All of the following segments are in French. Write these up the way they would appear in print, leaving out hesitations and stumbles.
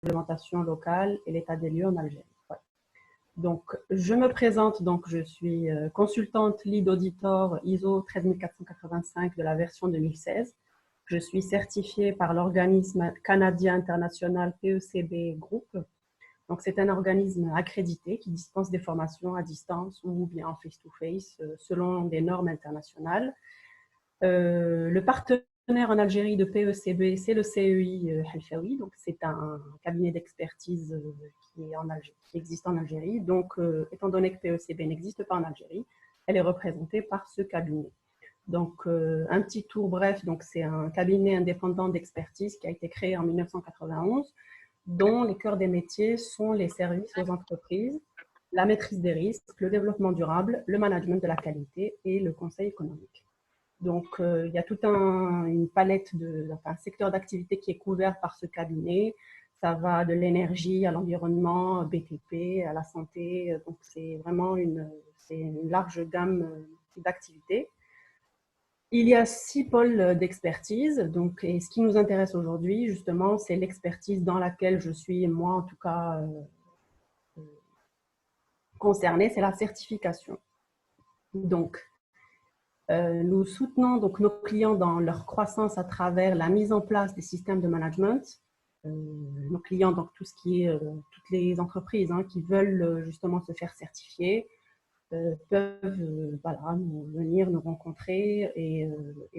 réglementation locale et l'état des lieux en Algérie. Ouais. Donc, je me présente, donc je suis consultante lead auditor ISO 13485 de la version 2016. Je suis certifiée par l'organisme canadien international PECB Group. Donc, c'est un organisme accrédité qui dispense des formations à distance ou bien en face-to-face selon des normes internationales. Le partenaire en Algérie de PECB, c'est le CEI Helfaoui. Donc, c'est un cabinet d'expertise qui existe en Algérie. Donc, étant donné que PECB n'existe pas en Algérie, elle est représentée par ce cabinet. Donc, un petit tour bref, donc c'est un cabinet indépendant d'expertise qui a été créé en 1991, dont les cœurs des métiers sont les services aux entreprises, la maîtrise des risques, le développement durable, le management de la qualité et le conseil économique. Donc, il y a toute une palette, un secteur d'activité qui est couvert par ce cabinet. Ça va de l'énergie à l'environnement, BTP, à la santé. Donc, c'est vraiment une large gamme d'activités. Il y a 6 pôles d'expertise. Donc, et ce qui nous intéresse aujourd'hui, justement, c'est l'expertise dans laquelle je suis, moi en tout cas, concernée, c'est la certification. Donc, nous soutenons donc nos clients dans leur croissance à travers la mise en place des systèmes de management. Nos clients, donc tout ce qui est toutes les entreprises qui veulent justement se faire certifier, peuvent voilà, venir nous rencontrer et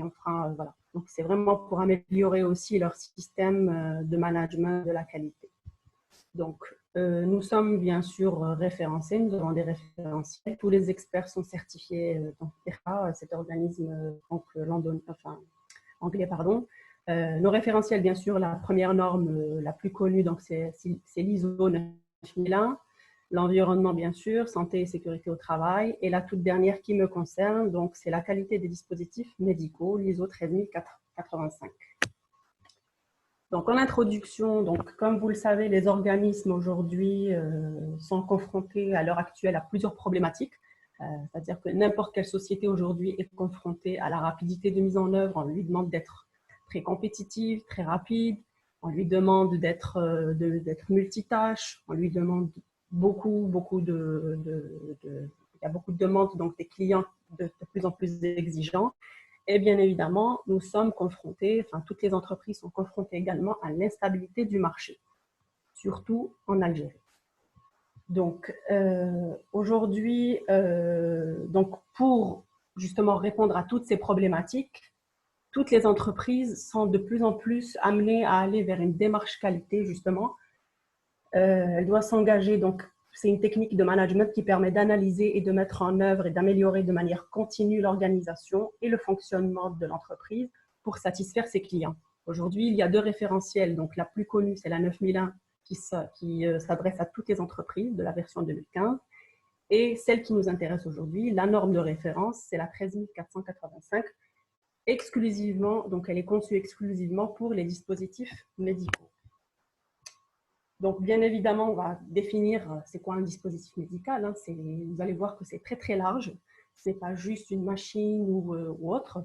on fera, voilà. Donc, c'est vraiment pour améliorer aussi leur système de management de la qualité. Donc, nous sommes bien sûr référencés, nous avons des référentiels. Tous les experts sont certifiés dans PERA, cet organisme anglais. Pardon. Nos référentiels, bien sûr, la première norme la plus connue, c'est l'ISO 9001. L'environnement, bien sûr, santé et sécurité au travail. Et la toute dernière qui me concerne, donc c'est la qualité des dispositifs médicaux, l'ISO 13085. Donc, en introduction, donc, comme vous le savez, les organismes aujourd'hui sont confrontés à l'heure actuelle à plusieurs problématiques. C'est-à-dire que n'importe quelle société aujourd'hui est confrontée à la rapidité de mise en œuvre. On lui demande d'être très compétitive, très rapide. On lui demande d'être multitâche. On lui demande il y a beaucoup de demandes, donc des clients de plus en plus exigeants. Et bien évidemment, nous sommes confrontés, toutes les entreprises sont confrontées également à l'instabilité du marché, surtout en Algérie. Donc, aujourd'hui, pour justement répondre à toutes ces problématiques, toutes les entreprises sont de plus en plus amenées à aller vers une démarche qualité, justement. Elle doit s'engager, donc c'est une technique de management qui permet d'analyser et de mettre en œuvre et d'améliorer de manière continue l'organisation et le fonctionnement de l'entreprise pour satisfaire ses clients. Aujourd'hui, il y a 2 référentiels. Donc, la plus connue, c'est la 9001 qui s'adresse à toutes les entreprises de la version 2015. Et celle qui nous intéresse aujourd'hui, la norme de référence, c'est la 13485, exclusivement, donc elle est conçue exclusivement pour les dispositifs médicaux. Donc, bien évidemment, on va définir c'est quoi un dispositif médical. Vous allez voir que c'est très, très large. Ce n'est pas juste une machine ou autre.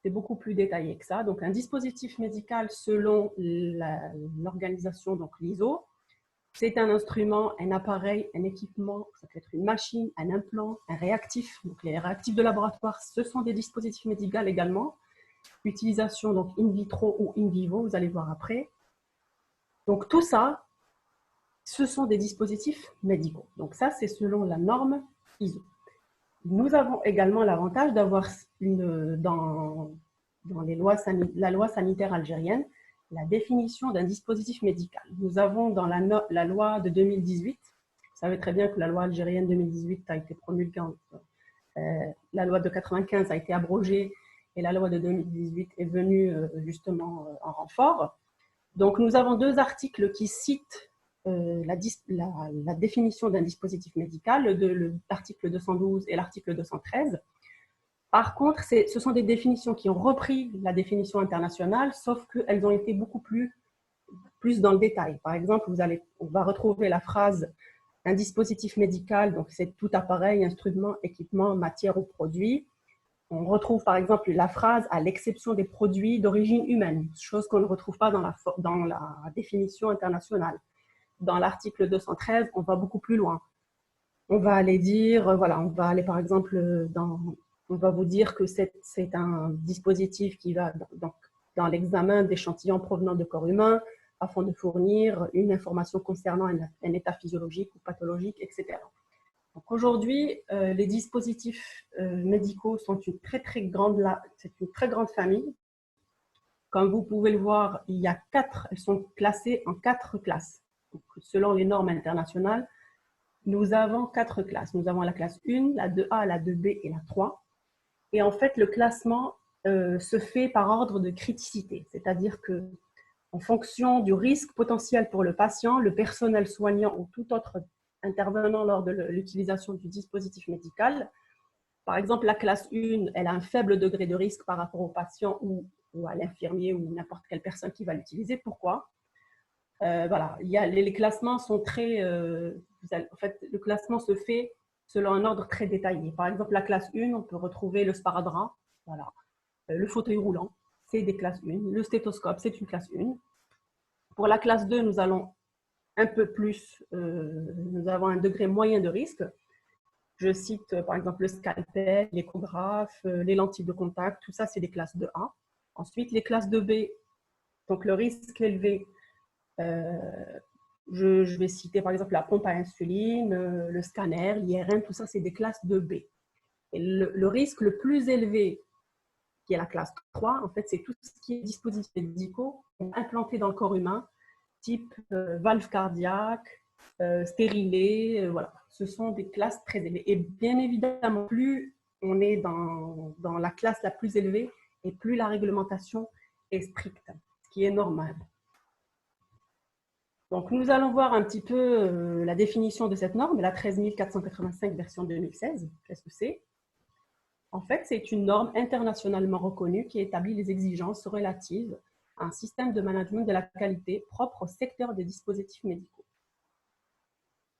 C'est beaucoup plus détaillé que ça. Donc, un dispositif médical, selon l'organisation, donc l'ISO, c'est un instrument, un appareil, un équipement. Ça peut être une machine, un implant, un réactif. Donc, les réactifs de laboratoire, ce sont des dispositifs médicaux également. Utilisation donc in vitro ou in vivo, vous allez voir après. Donc, tout ça, ce sont des dispositifs médicaux. Donc ça, c'est selon la norme ISO. Nous avons également l'avantage d'avoir dans la loi sanitaire algérienne la définition d'un dispositif médical. Nous avons dans la loi de 2018, vous savez très bien que la loi algérienne 2018 a été promulguée, la loi de 95 a été abrogée et la loi de 2018 est venue justement en renfort. Donc nous avons 2 articles qui citent la définition d'un dispositif médical, l'article 212 et l'article 213. Par contre, ce sont des définitions qui ont repris la définition internationale, sauf qu'elles ont été beaucoup plus dans le détail. Par exemple, on va retrouver la phrase « un dispositif médical », donc c'est tout appareil, instrument, équipement, matière ou produit, On retrouve par exemple la phrase « à l'exception des produits d'origine humaine », chose qu'on ne retrouve pas dans la définition internationale. Dans l'article 213, on va beaucoup plus loin. On va aller dire, voilà, on va aller par exemple on va vous dire que c'est un dispositif qui va dans l'examen d'échantillons provenant de corps humains afin de fournir une information concernant un état physiologique ou pathologique, etc. Donc aujourd'hui, les dispositifs médicaux sont c'est une très grande famille. Comme vous pouvez le voir, elles sont classées en 4 classes. Donc, selon les normes internationales, nous avons 4 classes. Nous avons la classe 1, la 2A, la 2B et la 3. Et en fait, le classement se fait par ordre de criticité, c'est-à-dire que en fonction du risque potentiel pour le patient, le personnel soignant ou tout autre intervenant lors de l'utilisation du dispositif médical. Par exemple, la classe 1, elle a un faible degré de risque par rapport au patient ou à l'infirmier ou n'importe quelle personne qui va l'utiliser. Pourquoi? Voilà, les classements sont très... en fait, le classement se fait selon un ordre très détaillé. Par exemple, la classe 1, on peut retrouver le sparadrap, voilà. Le fauteuil roulant, c'est des classes 1. Le stéthoscope, c'est une classe 1. Pour la classe 2, nous allons un peu plus, nous avons un degré moyen de risque. Je cite par exemple le scalpel, l'échographe, les lentilles de contact, tout ça c'est des classes 2A. Ensuite, les classes 2B, donc le risque élevé, je vais citer par exemple la pompe à insuline, le scanner, l'IRM, tout ça c'est des classes 2B. Et le risque le plus élevé, qui est la classe 3, en fait c'est tout ce qui est dispositifs médicaux implantés dans le corps humain, type valve cardiaque, stérilé, voilà. Ce sont des classes très élevées. Et bien évidemment, plus on est dans la classe la plus élevée, et plus la réglementation est stricte, ce qui est normal. Donc, nous allons voir un petit peu la définition de cette norme, la 13485 version 2016. Qu'est-ce que c'est? En fait, c'est une norme internationalement reconnue qui établit les exigences relatives à un système de management de la qualité propre au secteur des dispositifs médicaux.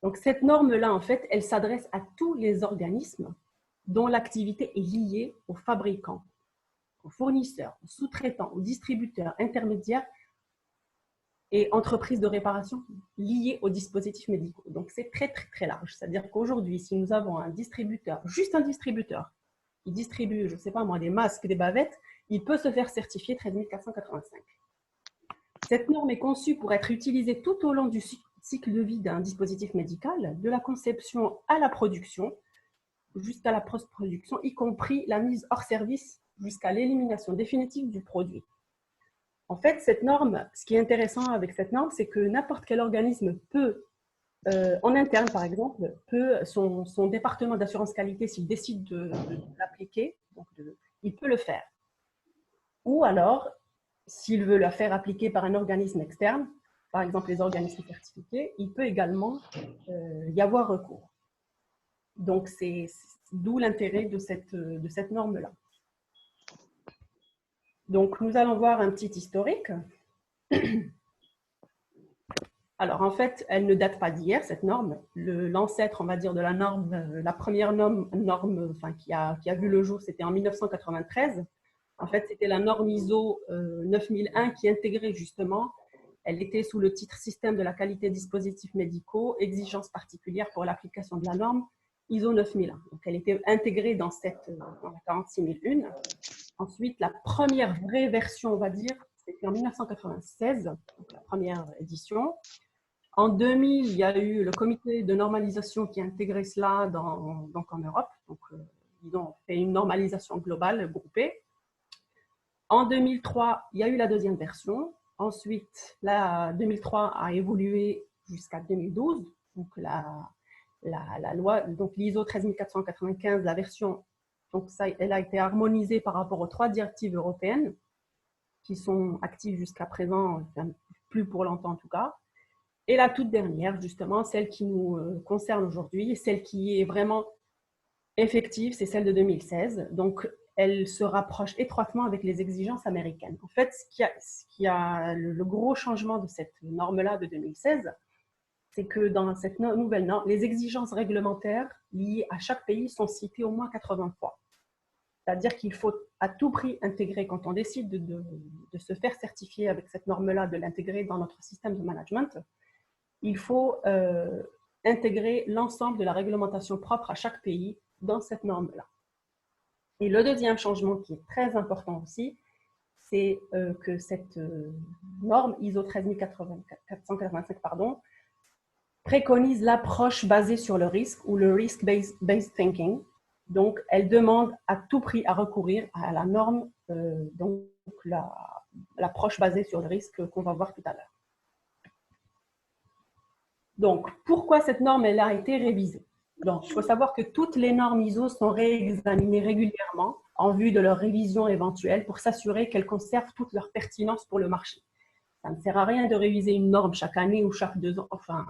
Donc, cette norme-là, en fait, elle s'adresse à tous les organismes dont l'activité est liée aux fabricants, aux fournisseurs, aux sous-traitants, aux distributeurs, intermédiaires et entreprises de réparation liées aux dispositifs médicaux. Donc, c'est très, très, très large. C'est-à-dire qu'aujourd'hui, si nous avons un distributeur, juste un distributeur, qui distribue, je ne sais pas moi, des masques, des bavettes, il peut se faire certifier 13485. Cette norme est conçue pour être utilisée tout au long du cycle de vie d'un dispositif médical, de la conception à la production, jusqu'à la post-production, y compris la mise hors service jusqu'à l'élimination définitive du produit. En fait, cette norme, ce qui est intéressant avec cette norme, c'est que n'importe quel organisme peut, en interne par exemple, son département d'assurance qualité, s'il décide de l'appliquer, il peut le faire. Ou alors, s'il veut la faire appliquer par un organisme externe, par exemple les organismes certifiés, il peut également y avoir recours. Donc, c'est d'où l'intérêt de cette norme-là. Donc, nous allons voir un petit historique. Alors, en fait, elle ne date pas d'hier, cette norme. L'ancêtre, on va dire, de la norme, la première norme enfin, qui a vu le jour, c'était en 1993. En fait, c'était la norme ISO 9001 qui intégrait justement, elle était sous le titre Système de la qualité des dispositifs médicaux, exigences particulières pour l'application de la norme ISO 9001. Donc, elle était intégrée dans la 46001. Ensuite, la première vraie version, on va dire, c'était en 1996, donc la première édition. En 2000, il y a eu le comité de normalisation qui a intégré cela donc en Europe. Donc, ils ont fait une normalisation globale groupée. En 2003, il y a eu la deuxième version. Ensuite, la 2003 a évolué jusqu'à 2012. Donc, la loi, donc l'ISO 13495, la version, donc ça, elle a été harmonisée par rapport aux 3 directives européennes qui sont actives jusqu'à présent, enfin, plus pour longtemps en tout cas. Et la toute dernière, justement, celle qui nous concerne aujourd'hui, celle qui est vraiment effective, c'est celle de 2016. Donc, elle se rapproche étroitement avec les exigences américaines. En fait, ce qui a le gros changement de cette norme-là de 2016, c'est que dans cette nouvelle norme, les exigences réglementaires liées à chaque pays sont citées au moins 80 fois. C'est-à-dire qu'il faut à tout prix intégrer, quand on décide de se faire certifier avec cette norme-là, de l'intégrer dans notre système de management, il faut intégrer l'ensemble de la réglementation propre à chaque pays dans cette norme-là. Et le deuxième changement qui est très important aussi, c'est que cette norme ISO 13485 préconise l'approche basée sur le risque ou le risk-based thinking. Donc, elle demande à tout prix à recourir à la norme, donc l'approche basée sur le risque qu'on va voir tout à l'heure. Donc, pourquoi cette norme elle a été révisée? Donc, il faut savoir que toutes les normes ISO sont réexaminées régulièrement en vue de leur révision éventuelle pour s'assurer qu'elles conservent toute leur pertinence pour le marché. Ça ne sert à rien de réviser une norme chaque année ou chaque 2 ans. Enfin,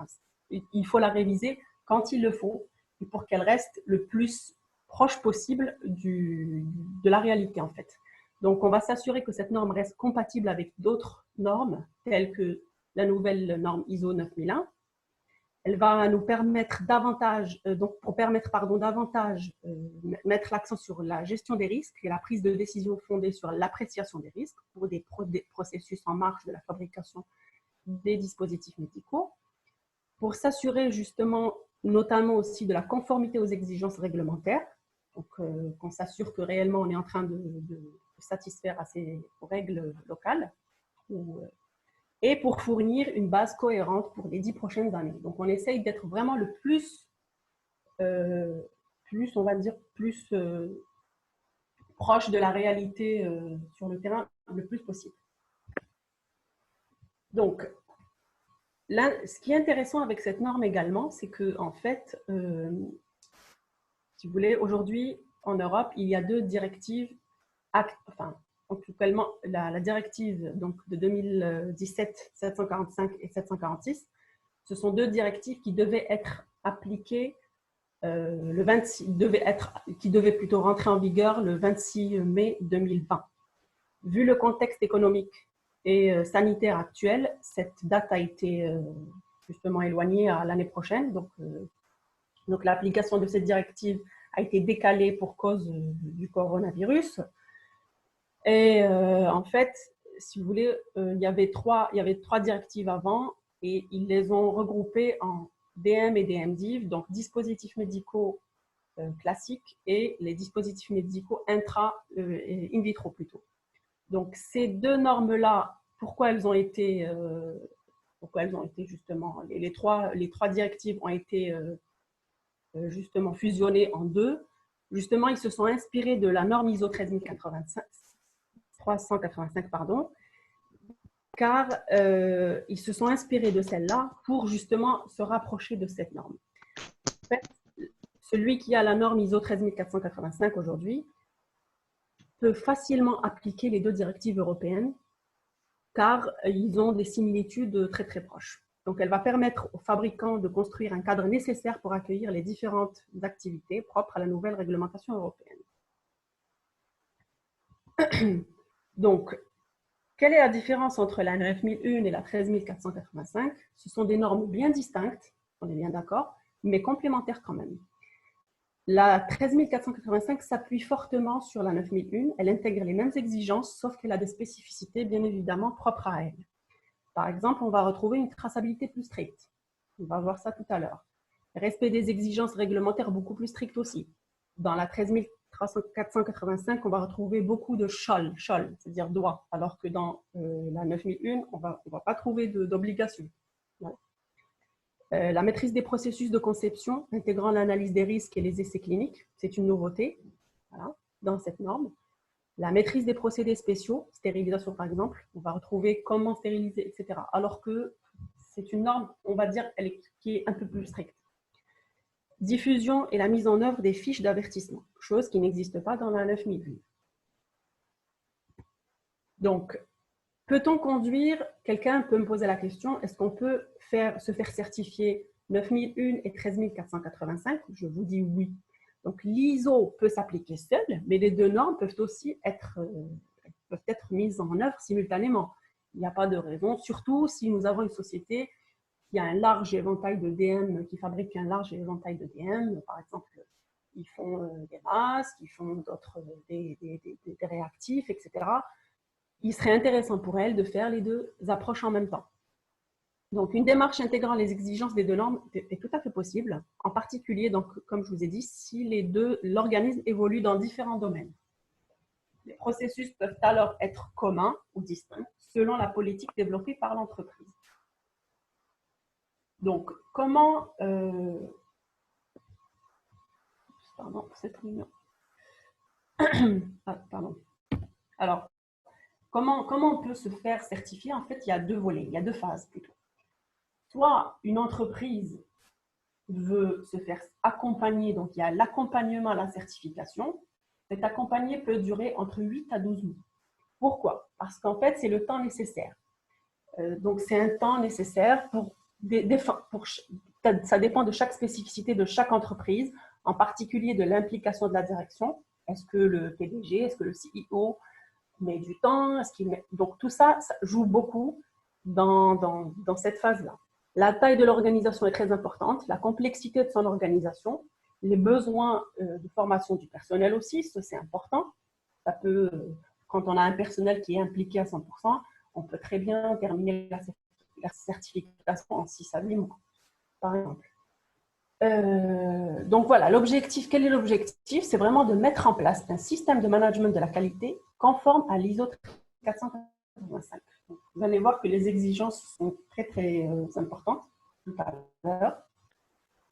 il faut la réviser quand il le faut et pour qu'elle reste le plus proche possible de la réalité, en fait. Donc, on va s'assurer que cette norme reste compatible avec d'autres normes, telles que la nouvelle norme ISO 9001. Elle va nous permettre davantage, mettre l'accent sur la gestion des risques et la prise de décision fondée sur l'appréciation des risques pour des processus en marche de la fabrication des dispositifs médicaux, pour s'assurer justement, notamment aussi de la conformité aux exigences réglementaires, donc qu'on s'assure que réellement on est en train de satisfaire à ces règles locales, et pour fournir une base cohérente pour les 10 prochaines années. Donc, on essaye d'être vraiment le plus proche de la réalité sur le terrain le plus possible. Donc, là, ce qui est intéressant avec cette norme également, c'est que, en fait, si vous voulez, aujourd'hui, en Europe, il y a 2 directives, actuellement, la directive donc, de 2017, 745 et 746, ce sont 2 directives qui devaient être appliquées qui devaient plutôt rentrer en vigueur le 26 mai 2020. Vu le contexte économique et sanitaire actuel, cette date a été justement éloignée à l'année prochaine. Donc l'application de cette directive a été décalée pour cause du coronavirus. Et en fait, si vous voulez, il y avait trois directives avant et ils les ont regroupées en DM et DMDIV, donc dispositifs médicaux classiques et les dispositifs médicaux in vitro plutôt. Donc ces 2 normes-là, pourquoi elles ont été justement, les trois directives ont été justement fusionnées en 2. Justement, ils se sont inspirés de la norme ISO 13385, car ils se sont inspirés de celle-là pour justement se rapprocher de cette norme. En fait, celui qui a la norme ISO 13485 aujourd'hui peut facilement appliquer les 2 directives européennes, car ils ont des similitudes très très proches. Donc, elle va permettre aux fabricants de construire un cadre nécessaire pour accueillir les différentes activités propres à la nouvelle réglementation européenne. Donc, quelle est la différence entre la 9001 et la 13485? Ce sont des normes bien distinctes, on est bien d'accord, mais complémentaires quand même. La 13485 s'appuie fortement sur la 9001. Elle intègre les mêmes exigences, sauf qu'elle a des spécificités bien évidemment propres à elle. Par exemple, on va retrouver une traçabilité plus stricte. On va voir ça tout à l'heure. Respect des exigences réglementaires beaucoup plus strictes aussi. Dans la 13485, on va retrouver beaucoup de shall, c'est-à-dire doit, alors que dans la 9001, on va pas trouver d'obligation. Voilà. La maîtrise des processus de conception, intégrant l'analyse des risques et les essais cliniques, c'est une nouveauté voilà, dans cette norme. La maîtrise des procédés spéciaux, stérilisation par exemple, on va retrouver comment stériliser, etc. Alors que c'est une norme, on va dire, qui est un peu plus stricte. Diffusion et la mise en œuvre des fiches d'avertissement, chose qui n'existe pas dans la 9001. Donc, peut-on conduire, quelqu'un peut me poser la question, est-ce qu'on peut se faire certifier 9001 et 13485? Je vous dis oui. Donc, l'ISO peut s'appliquer seule, mais les 2 normes peuvent aussi être mises en œuvre simultanément. Il n'y a pas de raison, surtout si nous avons une société qui a un large éventail de DM, qui fabrique un large éventail de DM, par exemple ils font des masques, ils font d'autres, des réactifs, etc. Il serait intéressant pour elles de faire les deux approches en même temps. Donc, une démarche intégrant les exigences des deux normes est tout à fait possible, en particulier, donc, comme je vous ai dit, si l'organisme évolue dans différents domaines. Les processus peuvent alors être communs ou distincts selon la politique développée par l'entreprise. Donc, comment... pardon, pour cette réunion. Ah, pardon. Alors, comment on peut se faire certifier? En fait, il y a deux volets, il y a deux phases plutôt. Soit une entreprise veut se faire accompagner, donc il y a l'accompagnement à la certification. Cet accompagnement peut durer entre 8 à 12 mois. Pourquoi? Parce qu'en fait, c'est le temps nécessaire. Donc, c'est un temps nécessaire ça dépend de chaque spécificité de chaque entreprise, en particulier de l'implication de la direction. Est-ce que le PDG, est-ce que le CEO met du temps? Donc, tout ça, ça joue beaucoup dans cette phase-là. La taille de l'organisation est très importante, la complexité de son organisation, les besoins de formation du personnel aussi, ça c'est important. Ça peut, quand on a un personnel qui est impliqué à 100%, on peut très bien terminer la certification en 6 à 8 mois, par exemple. Donc voilà, l'objectif, quel est l'objectif? C'est vraiment de mettre en place un système de management de la qualité conforme à l'ISO 485. Vous allez voir que les exigences sont très, très importantes tout à l'heure.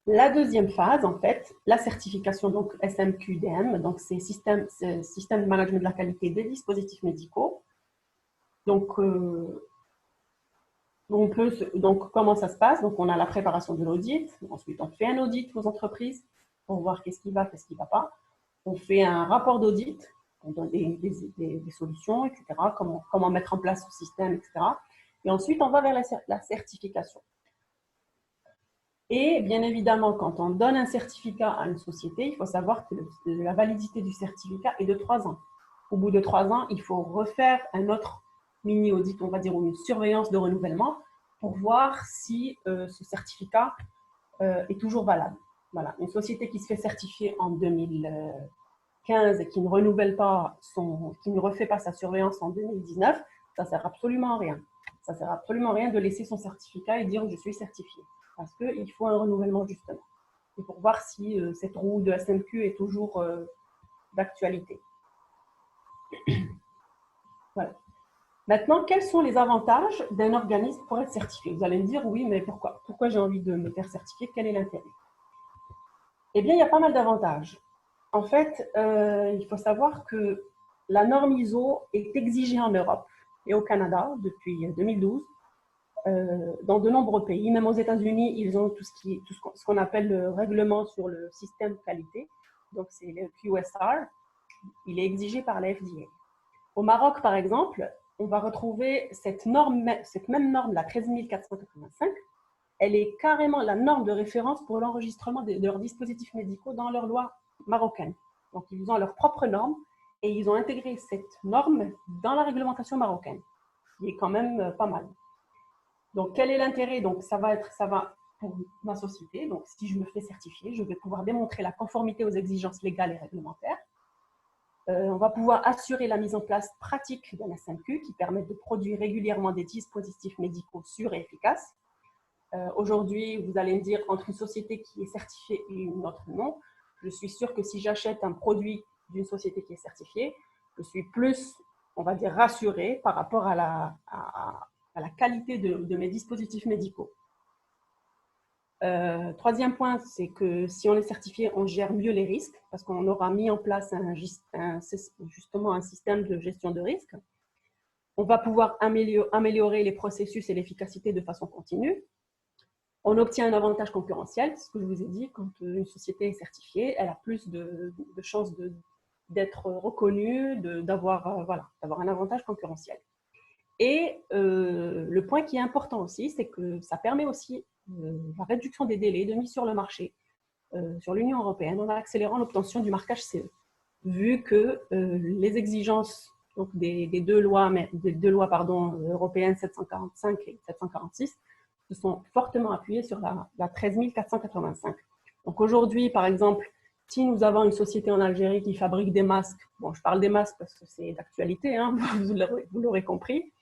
La deuxième phase, en fait, la certification, donc SMQDM, donc c'est système de management de la qualité des dispositifs médicaux. Donc, comment ça se passe? Donc, on a la préparation de l'audit. Ensuite, on fait un audit aux entreprises pour voir qu'est-ce qui va, qu'est-ce qui ne va pas. On fait un rapport d'audit, on donne des solutions, etc., comment mettre en place ce système, etc. Et ensuite, on va vers la certification. Et bien évidemment, quand on donne un certificat à une société, il faut savoir que la validité du certificat est de 3 ans. Au bout de 3 ans, il faut refaire un autre mini-audit, on va dire, ou une surveillance de renouvellement pour voir si ce certificat est toujours valable. Voilà. Une société qui se fait certifier en 2015 et qui ne renouvelle pas qui ne refait pas sa surveillance en 2019, ça ne sert absolument à rien. Ça ne sert absolument à rien de laisser son certificat et dire je suis certifié. Parce qu'il faut un renouvellement justement. Et pour voir si cette roue de SMQ est toujours d'actualité. Voilà. Maintenant, quels sont les avantages d'un organisme pour être certifié? Vous allez me dire, oui, mais pourquoi? Pourquoi j'ai envie de me faire certifier? Quel est l'intérêt? Eh bien, il y a pas mal d'avantages. En fait, il faut savoir que la norme ISO est exigée en Europe et au Canada depuis 2012. Dans de nombreux pays, même aux États-Unis, ils ont tout ce qu'on appelle le règlement sur le système qualité. Donc, c'est le QSR. Il est exigé par la FDA. Au Maroc, par exemple, on va retrouver cette même norme, la 13485. Elle est carrément la norme de référence pour l'enregistrement de leurs dispositifs médicaux dans leur loi marocaine. Donc, ils ont leur propre norme et ils ont intégré cette norme dans la réglementation marocaine, qui est quand même pas mal. Donc, quel est l'intérêt? Donc, ça va pour ma société. Donc, si je me fais certifier, je vais pouvoir démontrer la conformité aux exigences légales et réglementaires. On va pouvoir assurer la mise en place pratique d'un SMQ qui permet de produire régulièrement des dispositifs médicaux sûrs et efficaces. Aujourd'hui, vous allez me dire, entre une société qui est certifiée et une autre non, je suis sûre que si j'achète un produit d'une société qui est certifiée, je suis plus, on va dire, rassurée par rapport à la qualité de mes dispositifs médicaux. Troisième point, c'est que si on est certifié, on gère mieux les risques parce qu'on aura mis en place justement un système de gestion de risque. On va pouvoir améliorer les processus et l'efficacité de façon continue. On obtient un avantage concurrentiel, ce que je vous ai dit, quand une société est certifiée, elle a plus de chances d'être reconnue, d'avoir un avantage concurrentiel. Et le point qui est important aussi, c'est que ça permet aussi la réduction des délais de mise sur le marché sur l'Union européenne en accélérant l'obtention du marquage CE, vu que les exigences donc, des deux lois européennes 745 et 746 se sont fortement appuyées sur la 13 485. Donc aujourd'hui, par exemple, si nous avons une société en Algérie qui fabrique des masques, bon, je parle des masques parce que c'est d'actualité, hein, vous l'aurez compris.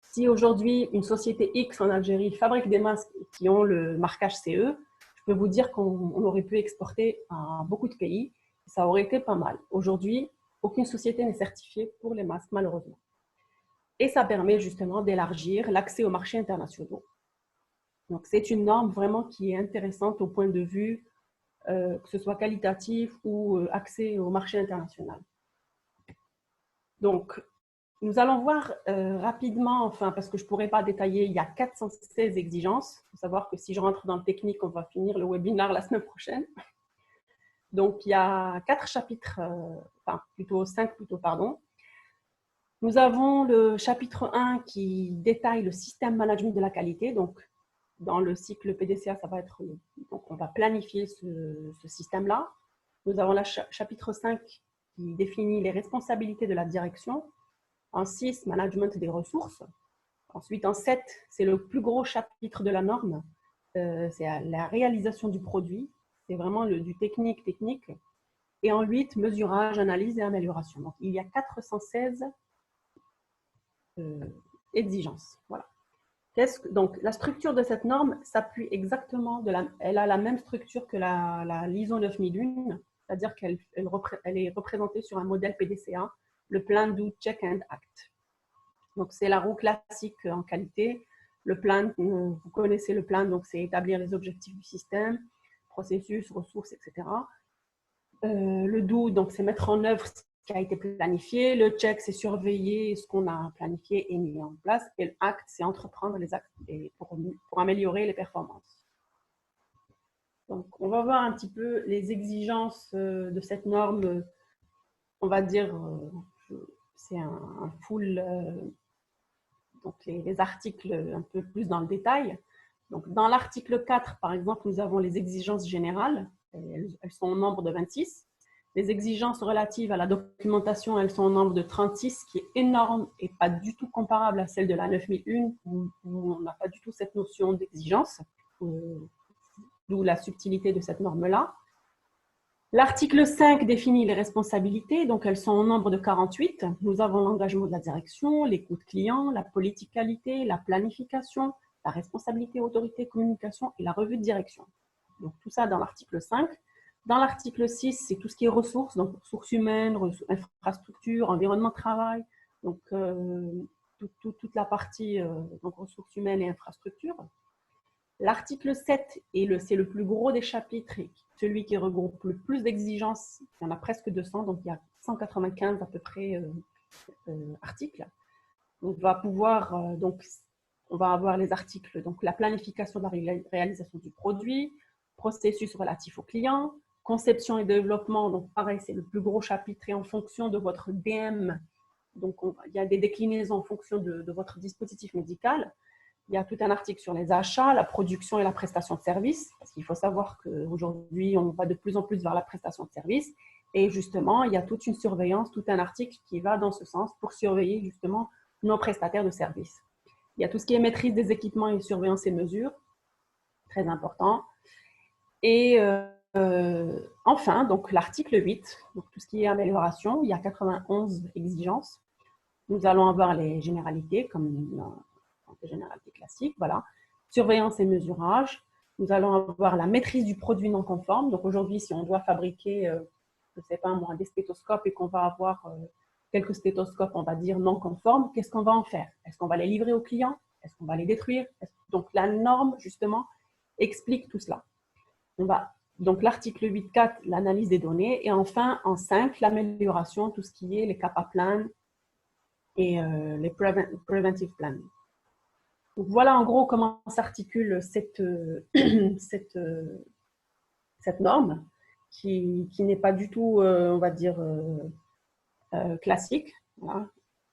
Si aujourd'hui, une société X en Algérie fabrique des masques qui ont le marquage CE, je peux vous dire qu'on aurait pu exporter à beaucoup de pays. Ça aurait été pas mal. Aujourd'hui, aucune société n'est certifiée pour les masques, malheureusement. Et ça permet justement d'élargir l'accès aux marchés internationaux. Donc, c'est une norme vraiment qui est intéressante au point de vue que ce soit qualitatif ou accès au marché international. Donc, nous allons voir rapidement, enfin, parce que je ne pourrais pas détailler, il y a 416 exigences. Il faut savoir que si je rentre dans le technique, on va finir le webinaire la semaine prochaine. Donc, il y a 4 chapitres, enfin, plutôt 5 plutôt, pardon. Nous avons le chapitre 1 qui détaille le système management de la qualité. Donc, dans le cycle PDCA, ça va être, donc on va planifier ce système-là. Nous avons le chapitre 5 qui définit les responsabilités de la direction. En 6, management des ressources. Ensuite, en 7, c'est le plus gros chapitre de la norme. C'est la réalisation du produit. C'est vraiment du technique. Et en 8, mesurage, analyse et amélioration. Donc, il y a 416 exigences. Voilà. Donc, la structure de cette norme s'appuie exactement, elle a la même structure que l'ISO 9001, c'est-à-dire qu'elle est représentée sur un modèle PDCA, le Plan, Do, Check and Act. Donc, c'est la roue classique en qualité. Le plan, vous connaissez le plan, donc c'est établir les objectifs du système, processus, ressources, etc. Le Do, donc c'est mettre en œuvre ce qui a été planifié. Le check, c'est surveiller ce qu'on a planifié et mis en place. Et le act, c'est entreprendre les actes pour améliorer les performances. Donc, on va voir un petit peu les exigences de cette norme. On va dire, c'est un full, donc les articles un peu plus dans le détail. Donc, dans l'article 4, par exemple, nous avons les exigences générales. Elles sont au nombre de 26. Les exigences relatives à la documentation, elles sont au nombre de 36, qui est énorme et pas du tout comparable à celle de la 9001, où on n'a pas du tout cette notion d'exigence, d'où la subtilité de cette norme-là. L'article 5 définit les responsabilités, donc elles sont au nombre de 48. Nous avons l'engagement de la direction, l'écoute client, la politique qualité, la planification, la responsabilité autorité communication et la revue de direction. Donc tout ça dans l'article 5. Dans l'article 6, c'est tout ce qui est ressources, donc ressources humaines, infrastructures, environnement de travail, donc toute la partie donc ressources humaines et infrastructures. L'article 7, c'est le plus gros des chapitres, et celui qui regroupe le plus d'exigences. Il y en a presque 200, donc il y a 195 à peu près articles. On va pouvoir, donc, on va avoir les articles, donc la planification de la réalisation du produit, processus relatif au client, conception et développement, donc pareil, c'est le plus gros chapitre, et en fonction de votre DM, donc il y a des déclinaisons en fonction de votre dispositif médical. Il y a tout un article sur les achats, la production et la prestation de services, parce qu'il faut savoir qu'aujourd'hui, on va de plus en plus vers la prestation de services. Et justement, il y a toute une surveillance, tout un article qui va dans ce sens pour surveiller justement nos prestataires de services. Il y a tout ce qui est maîtrise des équipements et surveillance et mesures, très important. Et enfin, donc l'article 8, donc tout ce qui est amélioration, il y a 91 exigences. Nous allons avoir les généralités, comme les généralités classiques, voilà. Surveillance et mesurage. Nous allons avoir la maîtrise du produit non conforme. Donc aujourd'hui, si on doit fabriquer, je ne sais pas moi, des stéthoscopes et qu'on va avoir quelques stéthoscopes, on va dire non conformes, qu'est-ce qu'on va en faire? Est-ce qu'on va les livrer aux clients? Est-ce qu'on va les détruire? Donc la norme, justement, explique tout cela. Donc l'article 8.4, l'analyse des données. Et enfin, en 5, l'amélioration, tout ce qui est les CAPA plans et les preventive plans. Donc voilà en gros comment s'articule cette norme qui n'est pas du tout, on va dire, classique, voilà,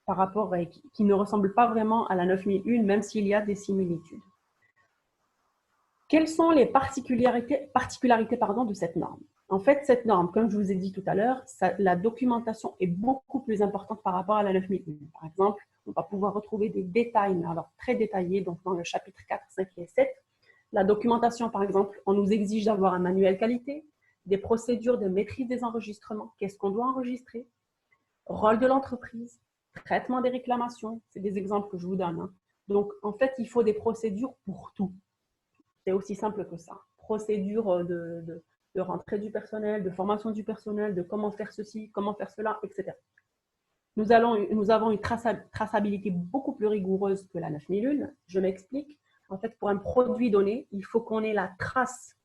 par rapport à, qui ne ressemble pas vraiment à la 9001, même s'il y a des similitudes. Quelles sont les particularités de cette norme? En fait, cette norme, comme je vous ai dit tout à l'heure, la documentation est beaucoup plus importante par rapport à la 9001. Par exemple, on va pouvoir retrouver des détails, mais alors très détaillés, donc dans le chapitre 4, 5 et 7. La documentation, par exemple, on nous exige d'avoir un manuel qualité, des procédures de maîtrise des enregistrements, qu'est-ce qu'on doit enregistrer, rôle de l'entreprise, traitement des réclamations, c'est des exemples que je vous donne. Hein. Donc, en fait, il faut des procédures pour tout. C'est aussi simple que ça. Procédure de rentrée du personnel, de formation du personnel, de comment faire ceci, comment faire cela, etc. Nous avons une traçabilité beaucoup plus rigoureuse que la 9001. Je m'explique. En fait, pour un produit donné, il faut qu'on ait la trace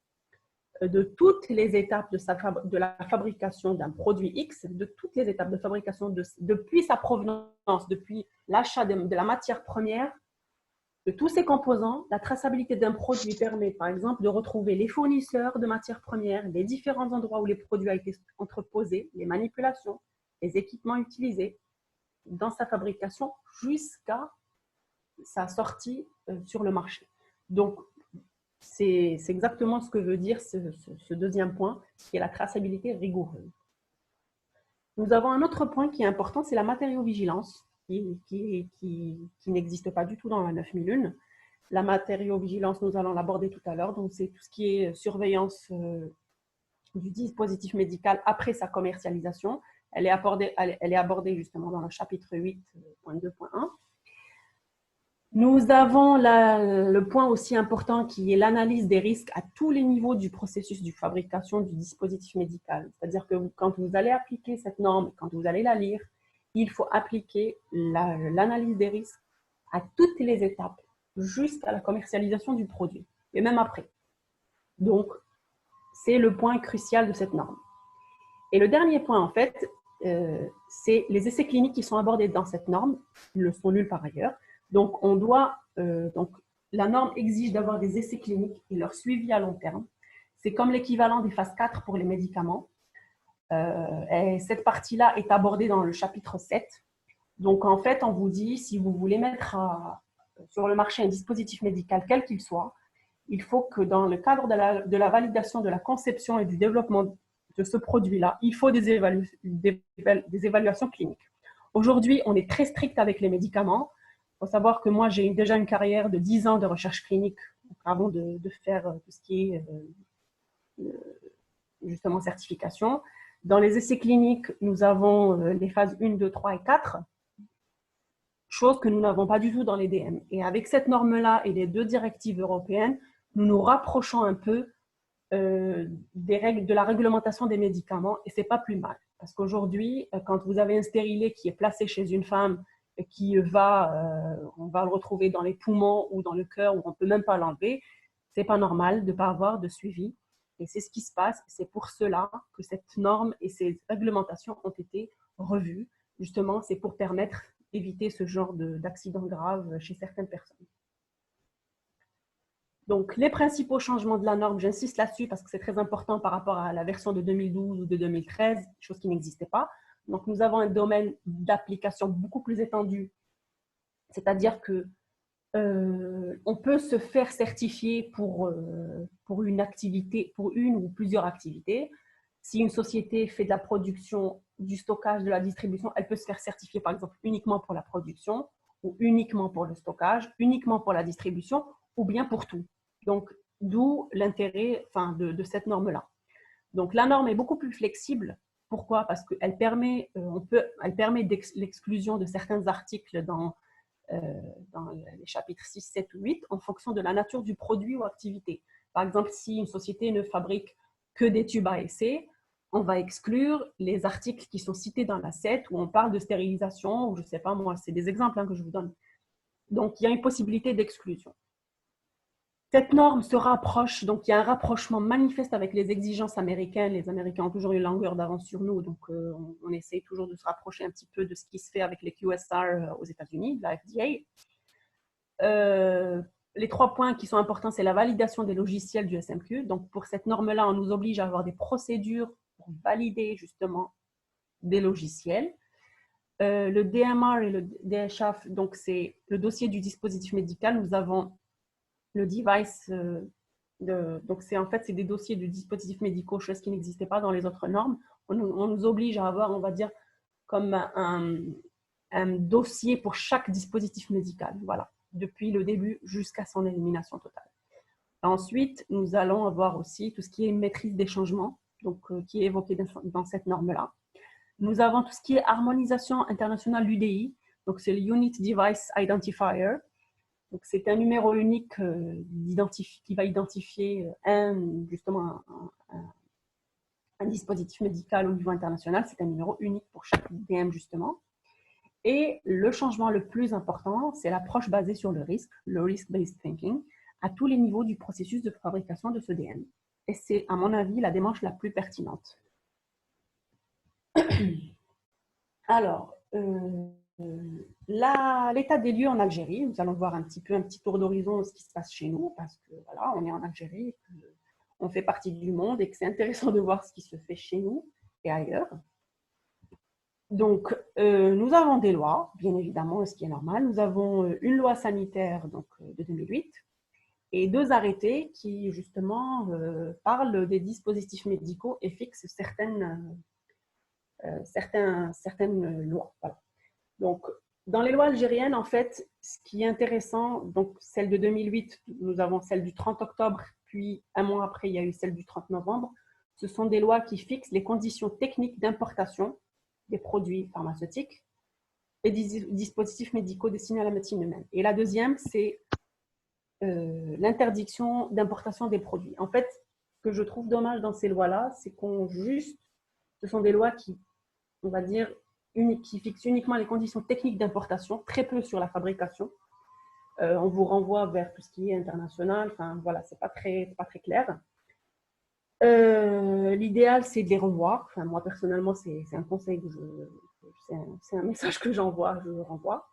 de toutes les étapes de la fabrication d'un produit X, de toutes les étapes de fabrication, depuis sa provenance, depuis l'achat de la matière première, de tous ses composants. La traçabilité d'un produit permet, par exemple, de retrouver les fournisseurs de matières premières, les différents endroits où les produits ont été entreposés, les manipulations, les équipements utilisés dans sa fabrication jusqu'à sa sortie sur le marché. Donc, c'est exactement ce que veut dire ce deuxième point, qui est la traçabilité rigoureuse. Nous avons un autre point qui est important, c'est la matériovigilance, qui n'existe pas du tout dans la 9001. La matériovigilance, nous allons l'aborder tout à l'heure, donc c'est tout ce qui est surveillance du dispositif médical après sa commercialisation. Elle est abordée justement dans le chapitre 8.2.1. Nous avons le point aussi important qui est l'analyse des risques à tous les niveaux du processus de fabrication du dispositif médical. C'est-à-dire que quand vous allez appliquer cette norme, quand vous allez la lire, il faut appliquer l'analyse des risques à toutes les étapes jusqu'à la commercialisation du produit et même après. Donc, c'est le point crucial de cette norme. Et le dernier point, en fait, c'est les essais cliniques qui sont abordés dans cette norme. Ils le sont nulle part ailleurs. Donc, la norme exige d'avoir des essais cliniques et leur suivi à long terme. C'est comme l'équivalent des phases 4 pour les médicaments. Et cette partie-là est abordée dans le chapitre 7. Donc, en fait, on vous dit, si vous voulez mettre sur le marché un dispositif médical, quel qu'il soit, il faut que dans le cadre de la validation de la conception et du développement de ce produit-là, il faut des évaluations cliniques. Aujourd'hui, on est très strict avec les médicaments. Il faut savoir que moi, j'ai déjà une carrière de 10 ans de recherche clinique avant de faire tout ce qui est justement certification. Dans les essais cliniques, nous avons les phases 1, 2, 3 et 4, chose que nous n'avons pas du tout dans les DM. Et avec cette norme-là et les 2 directives européennes, nous nous rapprochons un peu des règles de la réglementation des médicaments et ce n'est pas plus mal. Parce qu'aujourd'hui, quand vous avez un stérilet qui est placé chez une femme et on va le retrouver dans les poumons ou dans le cœur où on ne peut même pas l'enlever, ce n'est pas normal de ne pas avoir de suivi. Et c'est ce qui se passe. C'est pour cela que cette norme et ces réglementations ont été revues. Justement, c'est pour permettre d'éviter ce genre d'accident grave chez certaines personnes. Donc, les principaux changements de la norme, j'insiste là-dessus parce que c'est très important par rapport à la version de 2012 ou de 2013, chose qui n'existait pas. Donc, nous avons un domaine d'application beaucoup plus étendu, c'est-à-dire que on peut se faire certifier pour une activité, pour une ou plusieurs activités. Si une société fait de la production, du stockage, de la distribution, elle peut se faire certifier, par exemple, uniquement pour la production ou uniquement pour le stockage, uniquement pour la distribution ou bien pour tout. Donc, d'où l'intérêt de cette norme-là. Donc, la norme est beaucoup plus flexible. Pourquoi? Parce qu'elle permet, l'exclusion de certains articles dans les chapitres 6, 7 ou 8 en fonction de la nature du produit ou activité. Par exemple, si une société ne fabrique que des tubes à essai, on va exclure les articles qui sont cités dans la 7 où on parle de stérilisation, ou je ne sais pas moi, c'est des exemples que je vous donne. Donc, il y a une possibilité d'exclusion. Cette norme se rapproche, donc il y a un rapprochement manifeste avec les exigences américaines. Les Américains ont toujours une longueur d'avance sur nous, donc on essaie toujours de se rapprocher un petit peu de ce qui se fait avec les QSR aux États-Unis, de la FDA. Les 3 points qui sont importants, c'est la validation des logiciels du SMQ. Donc pour cette norme-là, on nous oblige à avoir des procédures pour valider justement des logiciels. Le DMR et le DHF, donc c'est le dossier du dispositif médical. Nous avons le device, donc c'est des dossiers de dispositifs médicaux, chose qui n'existait pas dans les autres normes. On nous oblige à avoir, on va dire, comme un dossier pour chaque dispositif médical, voilà, depuis le début jusqu'à son élimination totale. Ensuite, nous allons avoir aussi tout ce qui est maîtrise des changements. donc, qui est évoqué dans cette norme-là. Nous avons tout ce qui est harmonisation internationale, l'UDI, donc c'est le Unit Device Identifier. Donc, c'est un numéro unique qui va identifier justement un dispositif médical au niveau international. C'est un numéro unique pour chaque IDM, justement. Et le changement le plus important, c'est l'approche basée sur le risque, le risk-based thinking, à tous les niveaux du processus de fabrication de ce DM. Et c'est, à mon avis, la démarche la plus pertinente. Alors, l'état des lieux en Algérie, nous allons voir un petit tour d'horizon de ce qui se passe chez nous, parce que voilà, on est en Algérie, on fait partie du monde et que c'est intéressant de voir ce qui se fait chez nous et ailleurs. Donc, nous avons des lois, bien évidemment, ce qui est normal. Nous avons une loi sanitaire donc, de 2008 et 2 arrêtés qui, justement, parlent des dispositifs médicaux et fixent certaines lois. Voilà. Donc, dans les lois algériennes, en fait, ce qui est intéressant, donc celle de 2008, nous avons celle du 30 octobre, puis un mois après, il y a eu celle du 30 novembre. Ce sont des lois qui fixent les conditions techniques d'importation des produits pharmaceutiques et des dispositifs médicaux destinés à la médecine humaine. Et la deuxième, c'est l'interdiction d'importation des produits. En fait, ce que je trouve dommage dans ces lois-là, c'est ce sont des lois qui, on va dire, qui fixent uniquement les conditions techniques d'importation, très peu sur la fabrication. On vous renvoie vers tout ce qui est international. Enfin, voilà, c'est pas très clair. L'idéal, c'est de les revoir. Enfin, moi, personnellement, c'est un conseil que c'est un message que j'envoie, je le renvoie.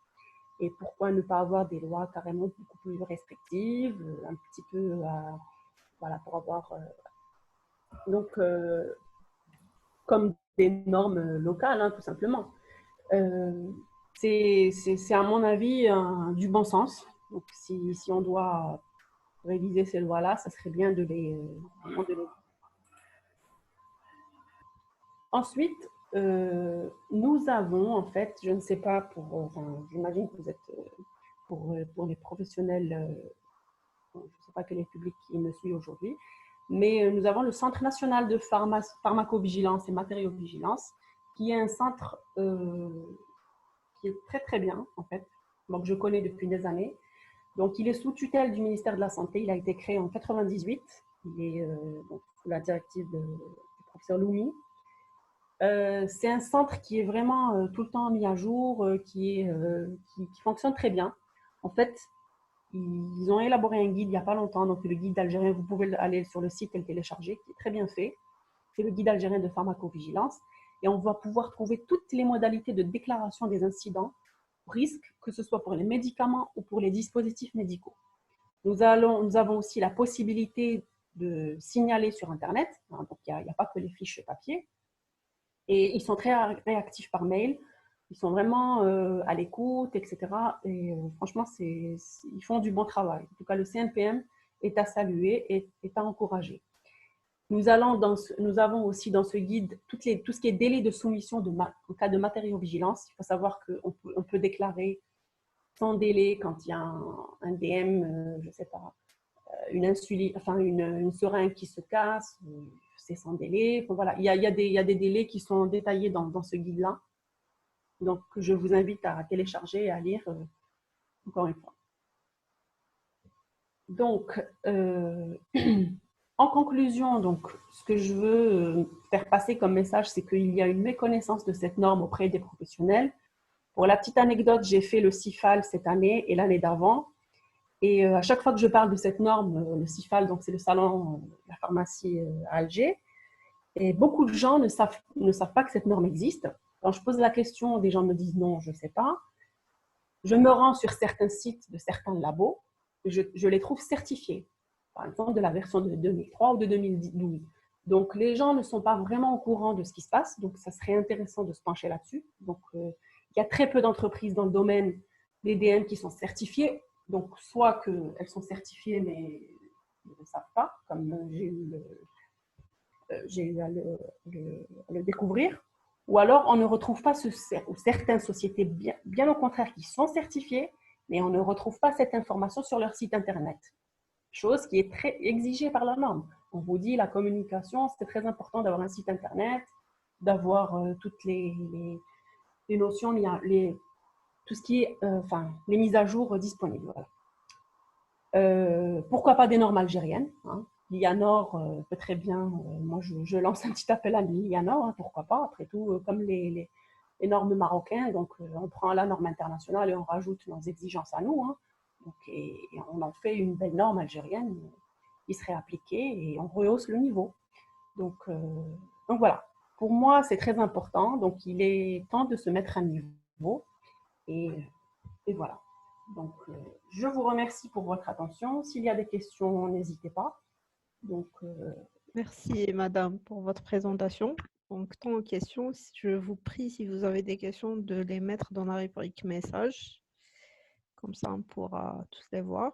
Et pourquoi ne pas avoir des lois carrément beaucoup plus restrictives, un petit peu, voilà, pour avoir donc comme des normes locales, hein, tout simplement. C'est à mon avis du bon sens. Donc, si on doit réviser ces lois-là, ça serait bien de les Ensuite, nous avons, en fait, je ne sais pas, j'imagine que vous êtes, pour les professionnels, je ne sais pas quel est le public qui me suit aujourd'hui, mais nous avons le Centre national de pharmacovigilance et matériaux-vigilance, qui est un centre qui est très très bien, en fait, donc je connais depuis des années. Donc, il est sous tutelle du ministère de la Santé. Il a été créé en 1998. Il est donc, sous la directive du professeur Loumi. C'est un centre qui est vraiment tout le temps mis à jour, qui fonctionne très bien. En fait, ils ont élaboré un guide il n'y a pas longtemps, donc le guide algérien, vous pouvez aller sur le site et le télécharger, qui est très bien fait. C'est le guide algérien de pharmacovigilance. Et on va pouvoir trouver toutes les modalités de déclaration des incidents, risques, que ce soit pour les médicaments ou pour les dispositifs médicaux. Nous avons aussi la possibilité de signaler sur Internet, hein, donc il n'y a pas que les fiches papier. Et ils sont très réactifs par mail. Ils sont vraiment à l'écoute, etc. Et franchement, ils font du bon travail. En tout cas, le CNPM est à saluer et est à encourager. Nous avons aussi dans ce guide tout ce qui est délai de soumission en cas de matériaux-vigilance. Il faut savoir qu'on peut déclarer sans délai quand il y a un DM, je ne sais pas, une seringue qui se casse, c'est sans délai. Enfin, voilà, il y a des délais qui sont détaillés dans ce guide-là. Donc, je vous invite à télécharger et à lire encore une fois. Donc, en conclusion, donc, ce que je veux faire passer comme message, c'est qu'il y a une méconnaissance de cette norme auprès des professionnels. Pour la petite anecdote, j'ai fait le CIFAL cette année et l'année d'avant. Et à chaque fois que je parle de cette norme, le CIFAL, donc c'est le salon de la pharmacie à Alger, et beaucoup de gens ne savent pas que cette norme existe. Quand je pose la question, des gens me disent non, je ne sais pas. Je me rends sur certains sites de certains labos, je les trouve certifiés, par exemple de la version de 2003 ou de 2012. Donc les gens ne sont pas vraiment au courant de ce qui se passe, donc ça serait intéressant de se pencher là-dessus. Donc il y a très peu d'entreprises dans le domaine des DM qui sont certifiées, donc soit qu'elles sont certifiées mais elles ne le savent pas, comme j'ai eu à le découvrir, ou alors on ne retrouve pas certaines sociétés, bien au contraire, qui sont certifiées, mais on ne retrouve pas cette information sur leur site internet. Chose qui est très exigée par la norme. On vous dit, la communication, c'est très important d'avoir un site internet, d'avoir toutes les notions, tout ce qui est, les mises à jour disponibles. Voilà. Pourquoi pas des normes algériennes, hein. L'IANOR peut très bien, moi je lance un petit appel à l'IANOR, hein, pourquoi pas, après tout, comme les normes marocaines, donc on prend la norme internationale et on rajoute nos exigences à nous, hein, donc, et on en fait une belle norme algérienne qui serait appliquée et on rehausse le niveau. Donc voilà, pour moi c'est très important, donc il est temps de se mettre à niveau et, et voilà. Donc, je vous remercie pour votre attention. S'il y a des questions, n'hésitez pas. Donc, Merci, madame, pour votre présentation. Donc, tant aux questions, je vous prie, si vous avez des questions, de les mettre dans la rubrique message. Comme ça, on pourra tous les voir.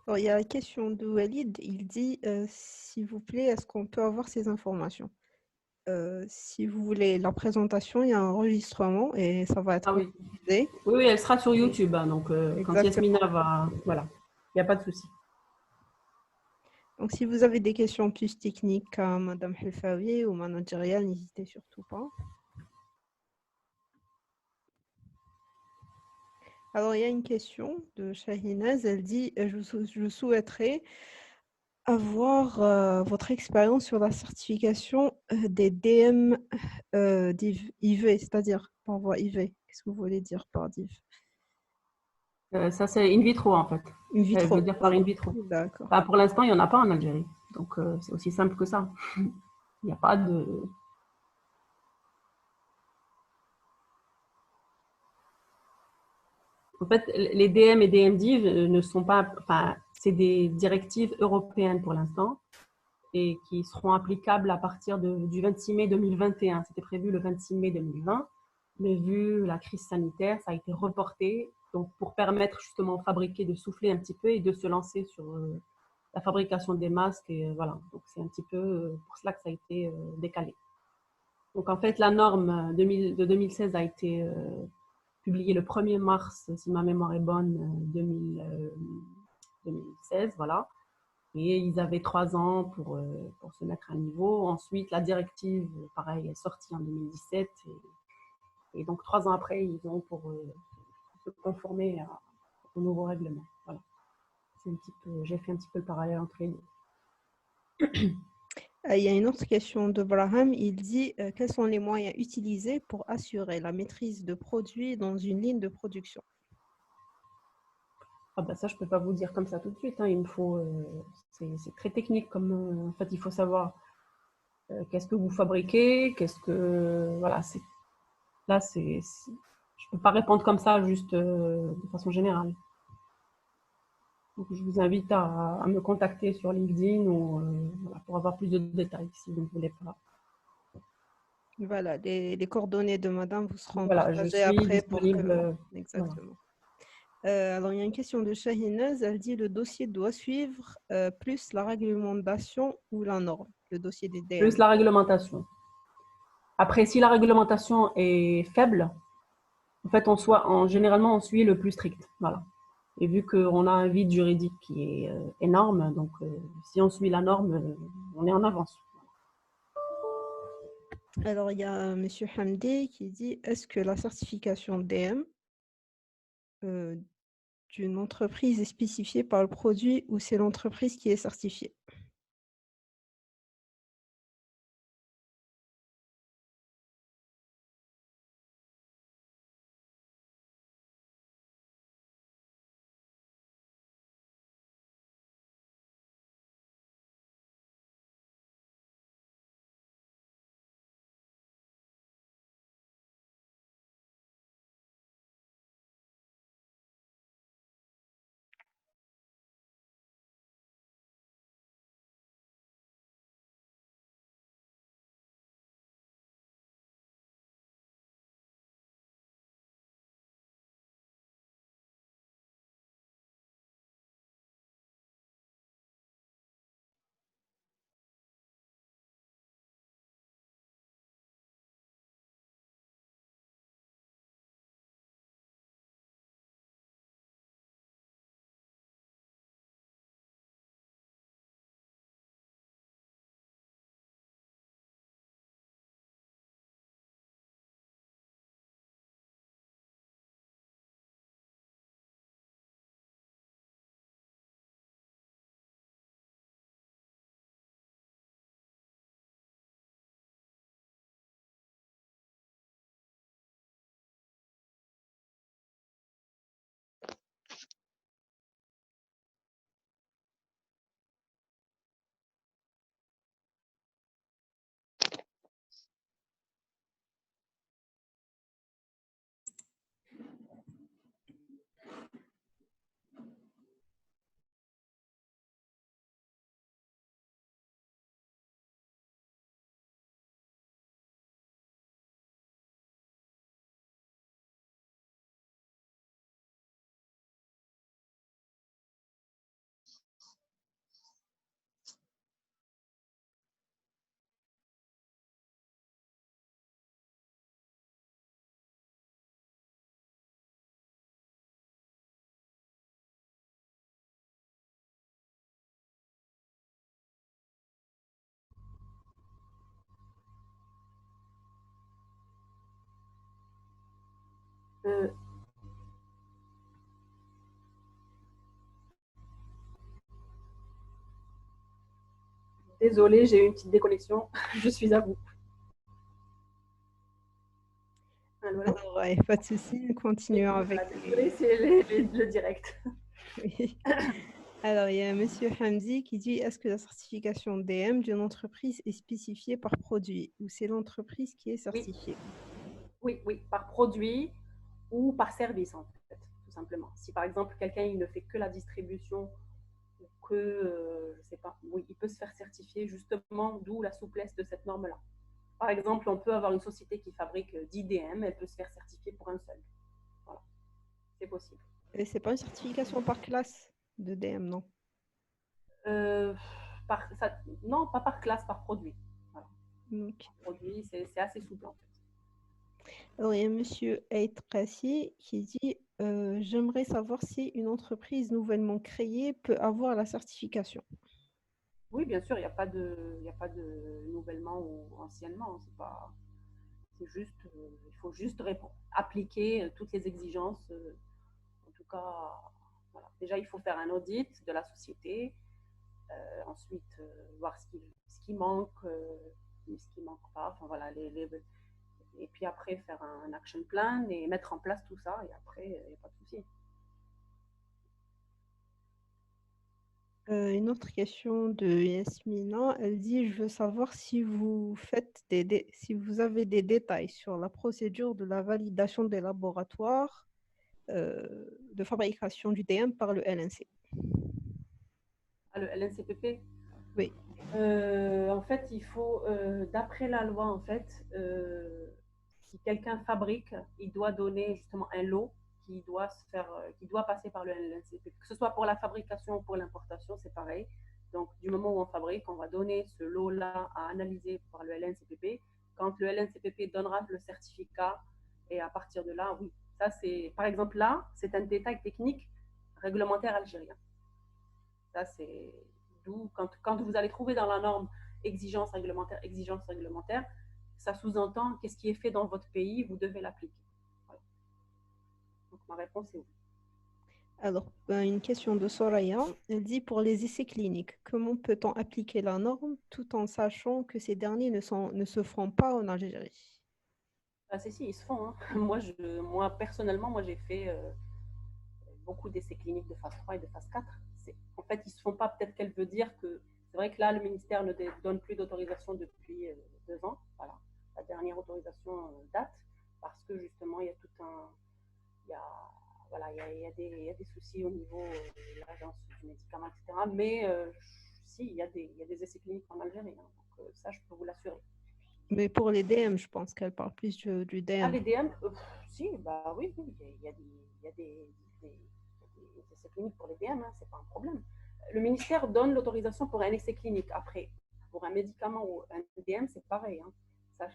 Alors, il y a la question de Walid. Il dit, s'il vous plaît, est-ce qu'on peut avoir ces informations? Si vous voulez la présentation, il y a un enregistrement et ça va être oui. diffusé. Oui, elle sera sur YouTube. Hein, donc, quand Exactement. Yasmina va. Voilà, il n'y a pas de souci. Donc, si vous avez des questions plus techniques à Madame Helfaoui ou managériales, n'hésitez surtout pas. Alors, il y a une question de Shahinaz. Elle dit, je souhaiterais avoir votre expérience sur la certification des DM d'IV, c'est-à-dire par voie IV. Qu'est-ce que vous voulez dire par DIV? Ça, c'est in vitro, en fait. In Elle veut vitro. dire par in vitro. D'accord. Enfin, pour l'instant, il n'y en a pas en Algérie. Donc, c'est aussi simple que ça. Il n'y a pas de. En fait, les DM et DMDIV ne sont pas. Enfin, c'est des directives européennes pour l'instant et qui seront applicables à partir du 26 mai 2021. C'était prévu le 26 mai 2020, mais vu la crise sanitaire, ça a été reporté, donc pour permettre justement aux fabriqués de souffler un petit peu et de se lancer sur la fabrication des masques. Et voilà, donc c'est un petit peu pour cela que ça a été décalé. Donc en fait, la norme de 2016 a été publiée le 1er mars, si ma mémoire est bonne, 2016, voilà. Et ils avaient 3 ans pour se mettre à niveau. Ensuite, la directive, pareil, est sortie en 2017. Et donc, 3 ans après, ils ont pour se conformer au nouveau règlement. Voilà. J'ai fait un petit peu le parallèle entre les deux. Il y a une autre question de Braham. Il dit, quels sont les moyens utilisés pour assurer la maîtrise de produits dans une ligne de production? Ah bah ça, je ne peux pas vous dire comme ça tout de suite. Hein. Il me faut, c'est très technique. En fait, il faut savoir qu'est-ce que vous fabriquez, voilà, là, je ne peux pas répondre comme ça, juste de façon générale. Donc, je vous invite à me contacter sur LinkedIn ou, voilà, pour avoir plus de détails si vous ne voulez pas. Voilà, les coordonnées de madame vous seront Voilà, je partagées suis après pour que... disponible. Exactement. Voilà. Alors, il y a une question de Shahinaz. Elle dit, le dossier doit suivre plus la réglementation ou la norme, le dossier des DM. Plus la réglementation. Après, si la réglementation est faible, en fait, généralement, on suit le plus strict. Voilà. Et vu qu'on a un vide juridique qui est énorme, donc si on suit la norme, on est en avance. Alors, il y a M. Hamdi qui dit, est-ce que la certification DM d'une entreprise est spécifiée par le produit ou c'est l'entreprise qui est certifiée? Euh, Désolée, j'ai eu une petite déconnexion. Je suis à vous. Allô, allô. Alors, ouais, pas de souci, continuons avec Voilà, désolée, c'est le direct. Oui. Alors, il y a Monsieur Hamdi qui dit, est-ce que la certification DM d'une entreprise est spécifiée par produit ou c'est l'entreprise qui est Oui, certifiée? oui, oui, par produit ou par service, en fait, tout simplement. Si par exemple, quelqu'un il ne fait que la distribution ou que, je ne sais pas, oui, il peut se faire certifier justement, d'où la souplesse de cette norme-là. Par exemple, on peut avoir une société qui fabrique 10 DM, elle peut se faire certifier pour un seul. Voilà, c'est possible. Et c'est pas une certification par classe de DM, non? Euh, non, pas par classe, par produit. Voilà. Donc, Par produit, c'est assez souple en fait. alors, il y a Monsieur Ait Trassi qui dit, j'aimerais savoir si une entreprise nouvellement créée peut avoir la certification. Oui, bien sûr, il y a pas de nouvellement ou anciennement. C'est juste, il faut juste appliquer toutes les exigences. En tout cas, voilà. Déjà, il faut faire un audit de la société. Ensuite, voir ce qui manque, ce qui manque pas. Enfin voilà, et puis après faire un action plan et mettre en place tout ça. Et après, il n'y a pas de souci. Une autre question de Yasmina, elle dit, je veux savoir si vous faites si vous avez des détails sur la procédure de la validation des laboratoires de fabrication du DM par le LNC. Ah, le LNCPP, Oui. en fait, il faut, d'après la loi, en fait, si quelqu'un fabrique, il doit donner justement un lot qui doit passer par le LNCP. Que ce soit pour la fabrication ou pour l'importation, c'est pareil. Donc, du moment où on fabrique, on va donner ce lot-là à analyser par le LNCPP. Quand le LNCPP donnera le certificat, et à partir de là, oui. Ça, c'est, par exemple, là, c'est un détail technique réglementaire algérien. Ça, c'est d'où, quand vous allez trouver dans la norme exigence réglementaire, ça sous-entend qu'est-ce qui est fait dans votre pays, vous devez l'appliquer. Voilà. Donc, ma réponse est oui. Alors, une question de Soraya, elle dit pour les essais cliniques, comment peut-on appliquer la norme tout en sachant que ces derniers ne se feront pas en Algérie? Ah, si, ils se font. Hein. Moi, personnellement, moi, j'ai fait beaucoup d'essais cliniques de phase 3 et de phase 4. En fait, ils ne se font pas. Peut-être qu'elle veut dire que c'est vrai que là, le ministère ne donne plus d'autorisation depuis 2 ans. Voilà. La dernière autorisation date parce que justement, il y a tout un. Il y a, voilà, il y a des soucis au niveau de l'agence du médicament, etc. Mais si, il y a des essais cliniques en Algérie. Hein, donc, ça, je peux vous l'assurer. Mais pour les DM, je pense qu'elle parle plus du Ah, DM. les DM, si, bah oui, oui, il y a des essais cliniques pour les DM, hein, c'est pas un problème. Le ministère donne l'autorisation pour un essai clinique. Après, pour un médicament ou un DM, c'est pareil. Hein. Ça,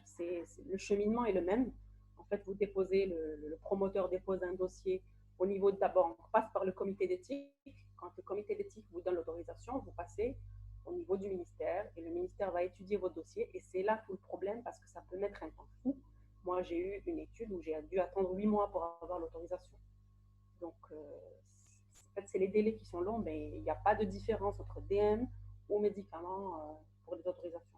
le cheminement est le même. En fait, le promoteur dépose un dossier au niveau d'abord, on passe par le comité d'éthique. Quand le comité d'éthique vous donne l'autorisation, vous passez au niveau du ministère et le ministère va étudier votre dossier. Et c'est là tout le problème parce que ça peut mettre un temps fou. Moi, j'ai eu une étude où j'ai dû attendre 8 mois pour avoir l'autorisation. Donc, en fait, c'est les délais qui sont longs, mais il n'y a pas de différence entre DM ou médicaments pour les autorisations.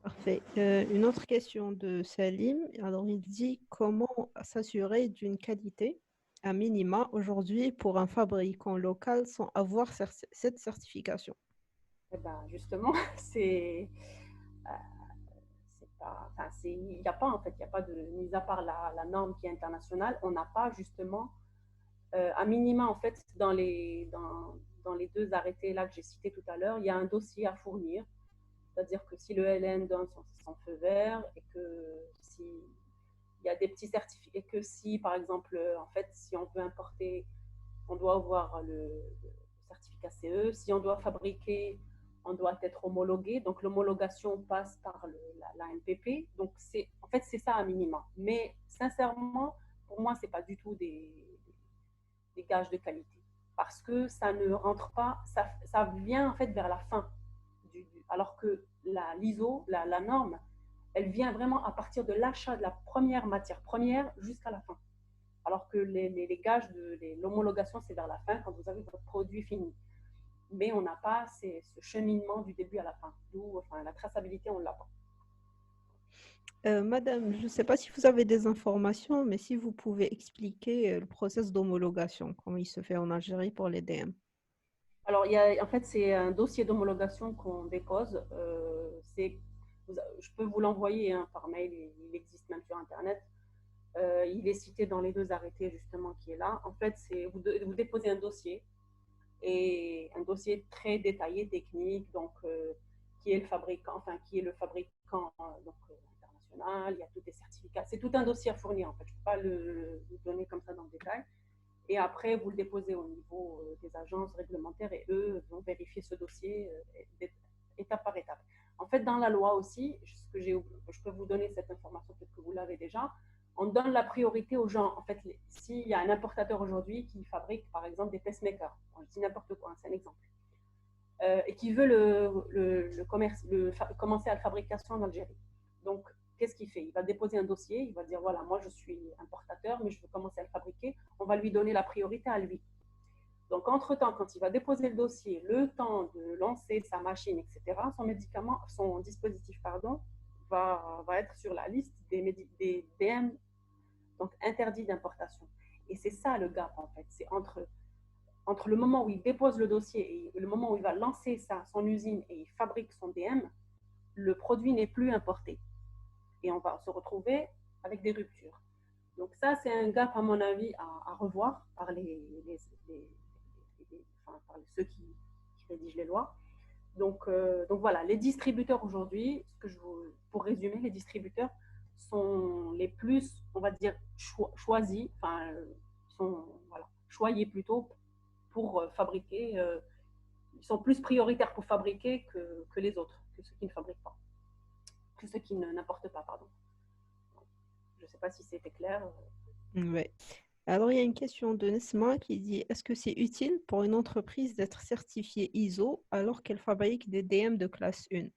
Parfait. Une autre question de Salim. Alors, il dit comment s'assurer d'une qualité à minima aujourd'hui pour un fabricant local sans avoir cette certification? Et ben, justement, euh, c'est pas, enfin, il n'y a pas en fait, il n'y a pas de, mis à part la norme qui est internationale, on n'a pas justement, à minima en fait, dans les deux arrêtés là que j'ai cités tout à l'heure, il y a un dossier à fournir. C'est-à-dire que si le LN donne son feu vert et que si il y a des petits certificats et que si par exemple en fait si on veut importer on doit avoir le certificat CE, si on doit fabriquer on doit être homologué, donc l'homologation passe par la NPP, donc en fait c'est ça à minima, mais sincèrement pour moi c'est pas du tout des gages de qualité parce que ça ne rentre pas, ça vient en fait vers la fin alors que l'ISO, la norme, elle vient vraiment à partir de l'achat de la première matière première jusqu'à la fin. Alors que les gages de l'homologation, c'est vers la fin, quand vous avez votre produit fini. Mais on n'a pas ce cheminement du début à la fin. D'où, enfin, la traçabilité, on ne l'a pas. Madame, je ne sais pas si vous avez des informations, mais si vous pouvez expliquer le process d'homologation, comment il se fait en Algérie pour les DM. Alors, en fait, c'est un dossier d'homologation qu'on dépose. Je peux vous l'envoyer hein, par mail, il existe même sur Internet. Il est cité dans les deux arrêtés justement qui est là. En fait, vous déposez un dossier et un dossier très détaillé, technique, donc qui est le fabricant, enfin qui est le fabricant donc, international, il y a tous les certificats. C'est tout un dossier à fournir en fait. Je ne peux pas le donner comme ça dans le détail. Et après, vous le déposez au niveau des agences réglementaires et eux vont vérifier ce dossier étape par étape. En fait, dans la loi aussi, je peux vous donner cette information, peut-être que vous l'avez déjà, on donne la priorité aux gens. En fait, s'il y a un importateur aujourd'hui qui fabrique, par exemple, des pacemakers, je dis n'importe quoi, c'est un exemple, et qui veut commencer à la fabrication en Algérie. Donc, qu'est-ce qu'il fait? Il va déposer un dossier, il va dire, voilà, moi, je suis importateur, mais je veux commencer à le fabriquer. On va lui donner la priorité à lui. Donc, entre-temps, quand il va déposer le dossier, le temps de lancer sa machine, etc., son dispositif, va être sur la liste des DM, donc interdits d'importation. Et c'est ça le gap, en fait. C'est entre le moment où il dépose le dossier et le moment où il va lancer son usine et il fabrique son DM, le produit n'est plus importé. Et on va se retrouver avec des ruptures. Donc ça, c'est un gap, à mon avis, à revoir par, par ceux qui rédigent les lois. Donc voilà, les distributeurs aujourd'hui, pour résumer, les distributeurs sont les plus, on va dire, choisis, enfin, sont voilà, choyés plutôt pour fabriquer. Ils sont plus prioritaires pour fabriquer que les autres, que ceux qui ne fabriquent pas, que ceux qui n'importent pas, pardon. Je ne sais pas si c'était clair. Ouais. Alors, il y a une question de Nesma qui dit, est-ce que c'est utile pour une entreprise d'être certifiée ISO alors qu'elle fabrique des DM de classe 1?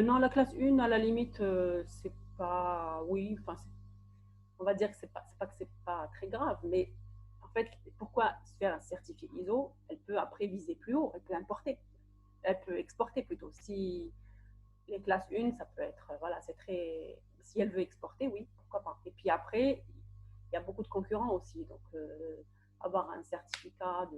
Non, la classe 1, à la limite, c'est pas. Oui, enfin, on va dire que c'est pas que c'est pas très grave, mais en fait, pourquoi se faire un certifié ISO? Elle peut après viser plus haut, elle peut importer, elle peut exporter plutôt. Si les classes 1, ça peut être, voilà, c'est très. Si elle veut exporter, oui, pourquoi pas. Et puis après, il y a beaucoup de concurrents aussi, donc avoir un certificat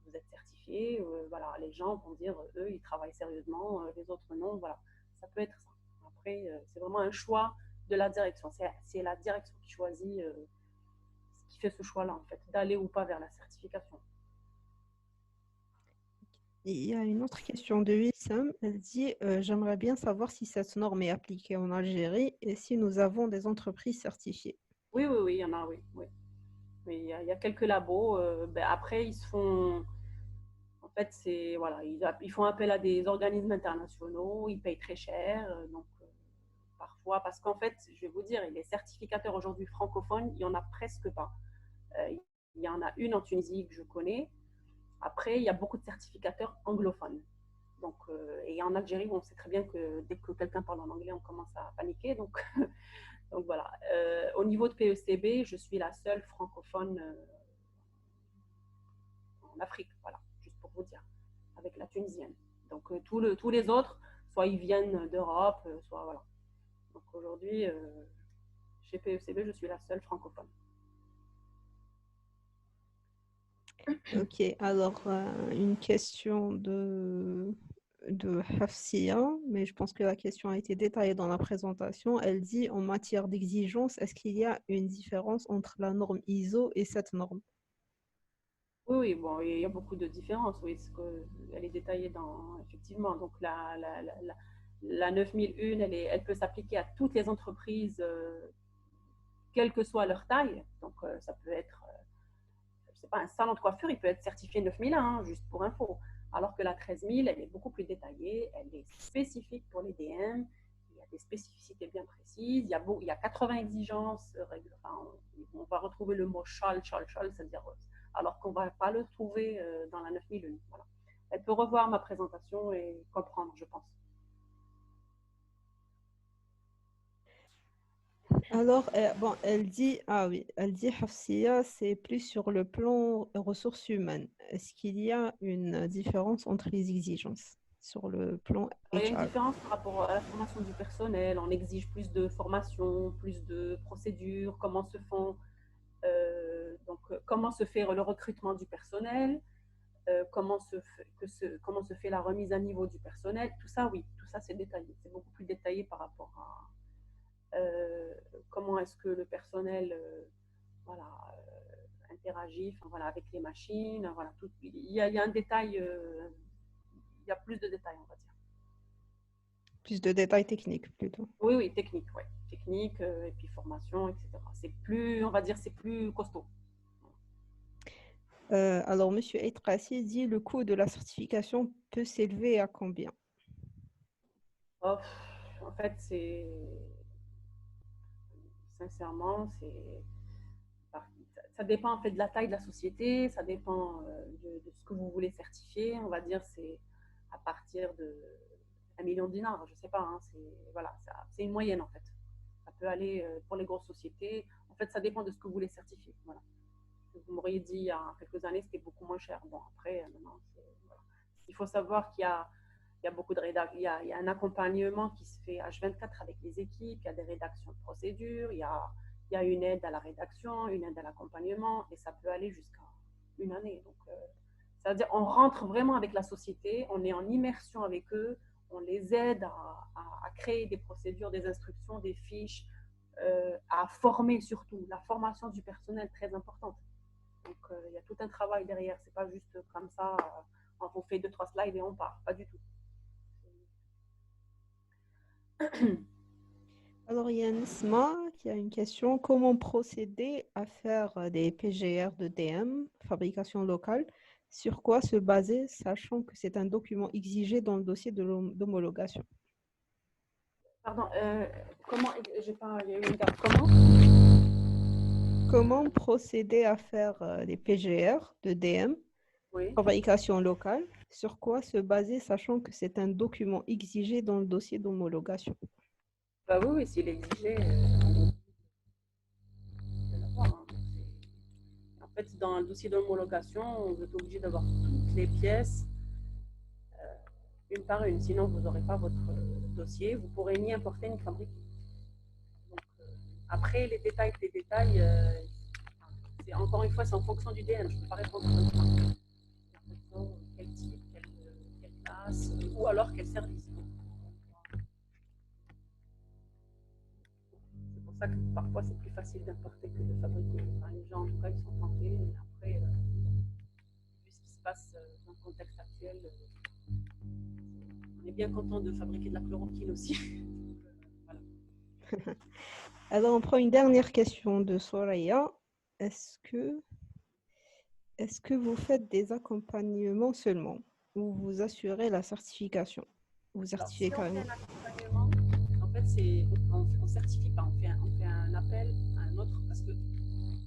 vous êtes certifié, voilà, les gens vont dire, eux, ils travaillent sérieusement, les autres non, voilà, ça peut être ça. Après, c'est vraiment un choix de la direction. C'est la direction qui choisit, qui fait ce choix-là, en fait, d'aller ou pas vers la certification. Il y a une autre question de Wissam. Elle dit, j'aimerais bien savoir si cette norme est appliquée en Algérie et si nous avons des entreprises certifiées. Oui, oui, oui, il y en a, oui. Oui. Oui, il y a quelques labos. Ben après, ils se font. En fait, voilà, ils font appel à des organismes internationaux, ils payent très cher. Donc, parfois, parce qu'en fait, je vais vous dire, les certificateurs aujourd'hui francophones, il n'y en a presque pas. Il y en a une en Tunisie que je connais. Après, il y a beaucoup de certificateurs anglophones. Donc, et en Algérie, on sait très bien que dès que quelqu'un parle en anglais, on commence à paniquer. Donc, donc voilà. Au niveau de PECB, je suis la seule francophone en Afrique, voilà, juste pour vous dire, avec la tunisienne. Donc tous les autres, soit ils viennent d'Europe, soit voilà. Donc aujourd'hui, chez PECB, je suis la seule francophone. Ok, alors une question de Hafsia, mais je pense que la question a été détaillée dans la présentation. Elle dit, en matière d'exigence, est-ce qu'il y a une différence entre la norme ISO et cette norme? Oui, oui, bon, il y a beaucoup de différences, oui, parce qu'elle est détaillée effectivement, donc la 9001, elle peut s'appliquer à toutes les entreprises, quelle que soit leur taille, donc ça peut être je sais pas, un salon de coiffure, il peut être certifié 9001, hein, juste pour info. Alors que la 13000, elle est beaucoup plus détaillée, elle est spécifique pour les DM, il y a des spécificités bien précises, il y a 80 exigences, enfin, on va retrouver le mot chol, c'est-à-dire, alors qu'on ne va pas le trouver dans la 9001. Voilà. Elle peut revoir ma présentation et comprendre, je pense. Alors, bon, elle dit Hafsia, c'est plus sur le plan ressources humaines. Est-ce qu'il y a une différence entre les exigences sur le plan Alors, il y a une HR? différence par rapport à la formation du personnel. On exige plus de formation, plus de procédures, comment se fait le recrutement du personnel, comment se fait la remise à niveau du personnel. Tout ça, oui, tout ça c'est détaillé. C'est beaucoup plus détaillé par rapport à comment est-ce que le personnel voilà, interagit voilà, avec les machines. Voilà, il y a un détail, il y a plus de détails, on va dire. Plus de détails techniques plutôt. Oui, oui, technique, ouais. Technique, et puis formation, etc. C'est plus, on va dire, c'est plus costaud. Alors, Monsieur Eitrassi dit le coût de la certification peut s'élever à combien? Oh, en fait, sincèrement, ça dépend en fait de la taille de la société, ça dépend de ce que vous voulez certifier. On va dire c'est à partir de 1 million de dinars, je sais pas. Hein, voilà, c'est une moyenne en fait. Ça peut aller pour les grosses sociétés. En fait, ça dépend de ce que vous voulez certifier. Voilà. Vous m'auriez dit il y a quelques années, c'était beaucoup moins cher. Bon, après, maintenant, voilà. Il faut savoir il y a beaucoup de il y a un accompagnement qui se fait H24 avec les équipes, il y a des rédactions de procédures, il y a une aide à la rédaction, une aide à l'accompagnement, et ça peut aller jusqu'à une année. Donc, ça veut dire on rentre vraiment avec la société, on est en immersion avec eux, on les aide à créer des procédures, des instructions, des fiches, à former surtout. La formation du personnel très importante. Donc, il y a tout un travail derrière. C'est pas juste comme ça, on fait 2, 3 slides et on part. Pas du tout. Alors, il y a Nisma qui a une question. Comment procéder à faire des PGR de DM, fabrication locale? Sur quoi se baser, sachant que c'est un document exigé dans le dossier d'homologation? Pardon, comment, j'ai pas, il y a eu une carte. Comment? Comment procéder à faire des PGR de DM, Oui. fabrication locale? Sur quoi se baser, sachant que c'est un document exigé dans le dossier d'homologation? Bah oui, oui, s'il est exigé, de l'avoir. Hein. En fait, dans le dossier d'homologation, vous êtes obligé d'avoir toutes les pièces une par une. Sinon, vous n'aurez pas votre dossier. Vous pourrez ni importer ni fabriquer. Donc, après, les détails, encore une fois, c'est en fonction du DM. Je ne peux pas répondre comme ça. En fonction de quel type, quelle classe, ou alors quel service. C'est pour ça que parfois c'est plus facile d'importer que de fabriquer. Enfin, les gens, en tout cas, ils sont tentés. Et après, vu ce qui se passe dans le contexte actuel, on est bien content de fabriquer de la chloroquine aussi. Voilà. Alors, on prend une dernière question de Soraya. Est-ce que vous faites des accompagnements seulement ou vous assurez la certification? Vous Alors, certifiez si on fait carrément. un accompagnement, en fait, on certifie pas, on fait un appel à un autre, parce que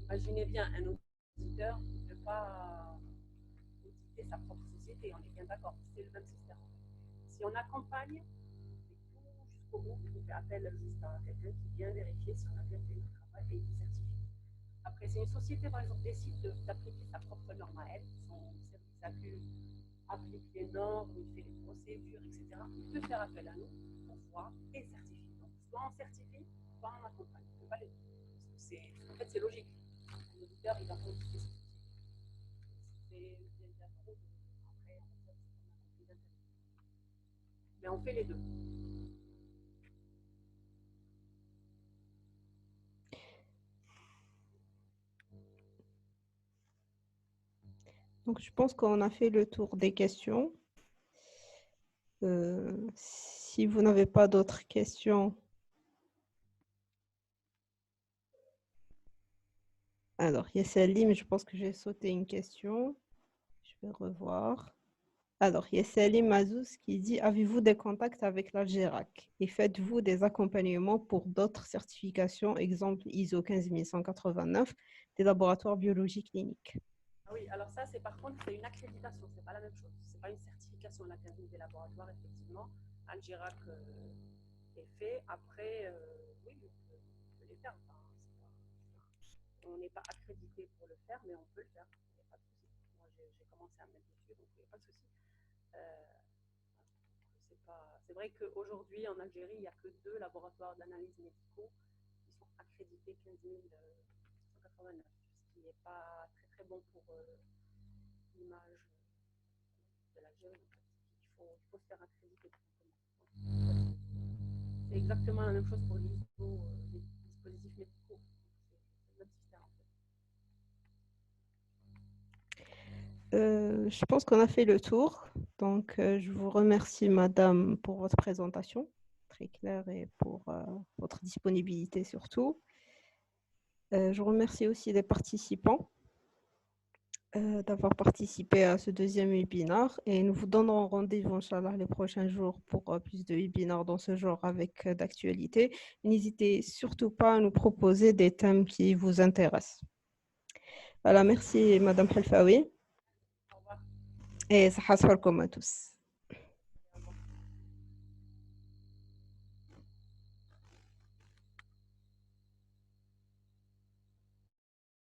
imaginez bien, un auditeur ne peut pas auditer sa propre société, on est bien d'accord, c'est le même système. Si on accompagne, c'est tout jusqu'au bout, on fait appel juste à quelqu'un qui vient vérifier si on a bien fait le travail et qui certifie. Après, si une société, par exemple, décide d'appliquer sa propre norme à elle, son service accueil applique les normes, il fait les procédures, etc., il peut faire appel à nous pour voir et certifier. Donc, soit on certifie, soit on accompagne. On ne peut pas les deux. En fait, c'est logique. Un auditeur, il va auditer son société. Il y a trop de. Après, en fait, on a compris d'intérêt. Mais on fait les deux. Donc, je pense qu'on a fait le tour des questions. Si vous n'avez pas d'autres questions, alors, il y a Salim, je pense que j'ai sauté une question. Je vais revoir. Alors, il y a Salim Mazouz qui dit: avez-vous des contacts avec la GERAC et faites-vous des accompagnements pour d'autres certifications, exemple ISO 15189 des laboratoires biologiques cliniques? Ah oui, alors ça, c'est par contre, c'est une accréditation, c'est pas la même chose. C'est pas une certification à l'Académie des laboratoires, effectivement. Algérac est fait. Après, oui, on peut les faire. Enfin, on n'est pas accrédité pour le faire, mais on peut le faire. Il n'y a pas de souci. Moi, j'ai commencé à me mettre dessus, donc il n'y a pas de souci. C'est vrai qu'aujourd'hui, en Algérie, il n'y a que 2 laboratoires d'analyse médicaux qui sont accrédités 15 189, ce qui n'est pas très très bon pour l'image de l'Algérie. Il faut se faire accréditer tout simplement. C'est exactement la même chose pour les dispositifs médicaux. C'est le même système en fait. Je pense qu'on a fait le tour. Donc, je vous remercie, madame, pour votre présentation, très claire, et pour votre disponibilité surtout. Je remercie aussi les participants d'avoir participé à ce deuxième webinaire et nous vous donnerons rendez-vous, Inch'Allah, les prochains jours pour plus de webinaires dans ce genre avec d'actualité. N'hésitez surtout pas à nous proposer des thèmes qui vous intéressent. Voilà, merci, madame Helfaoui. Au revoir. Et ça à tous.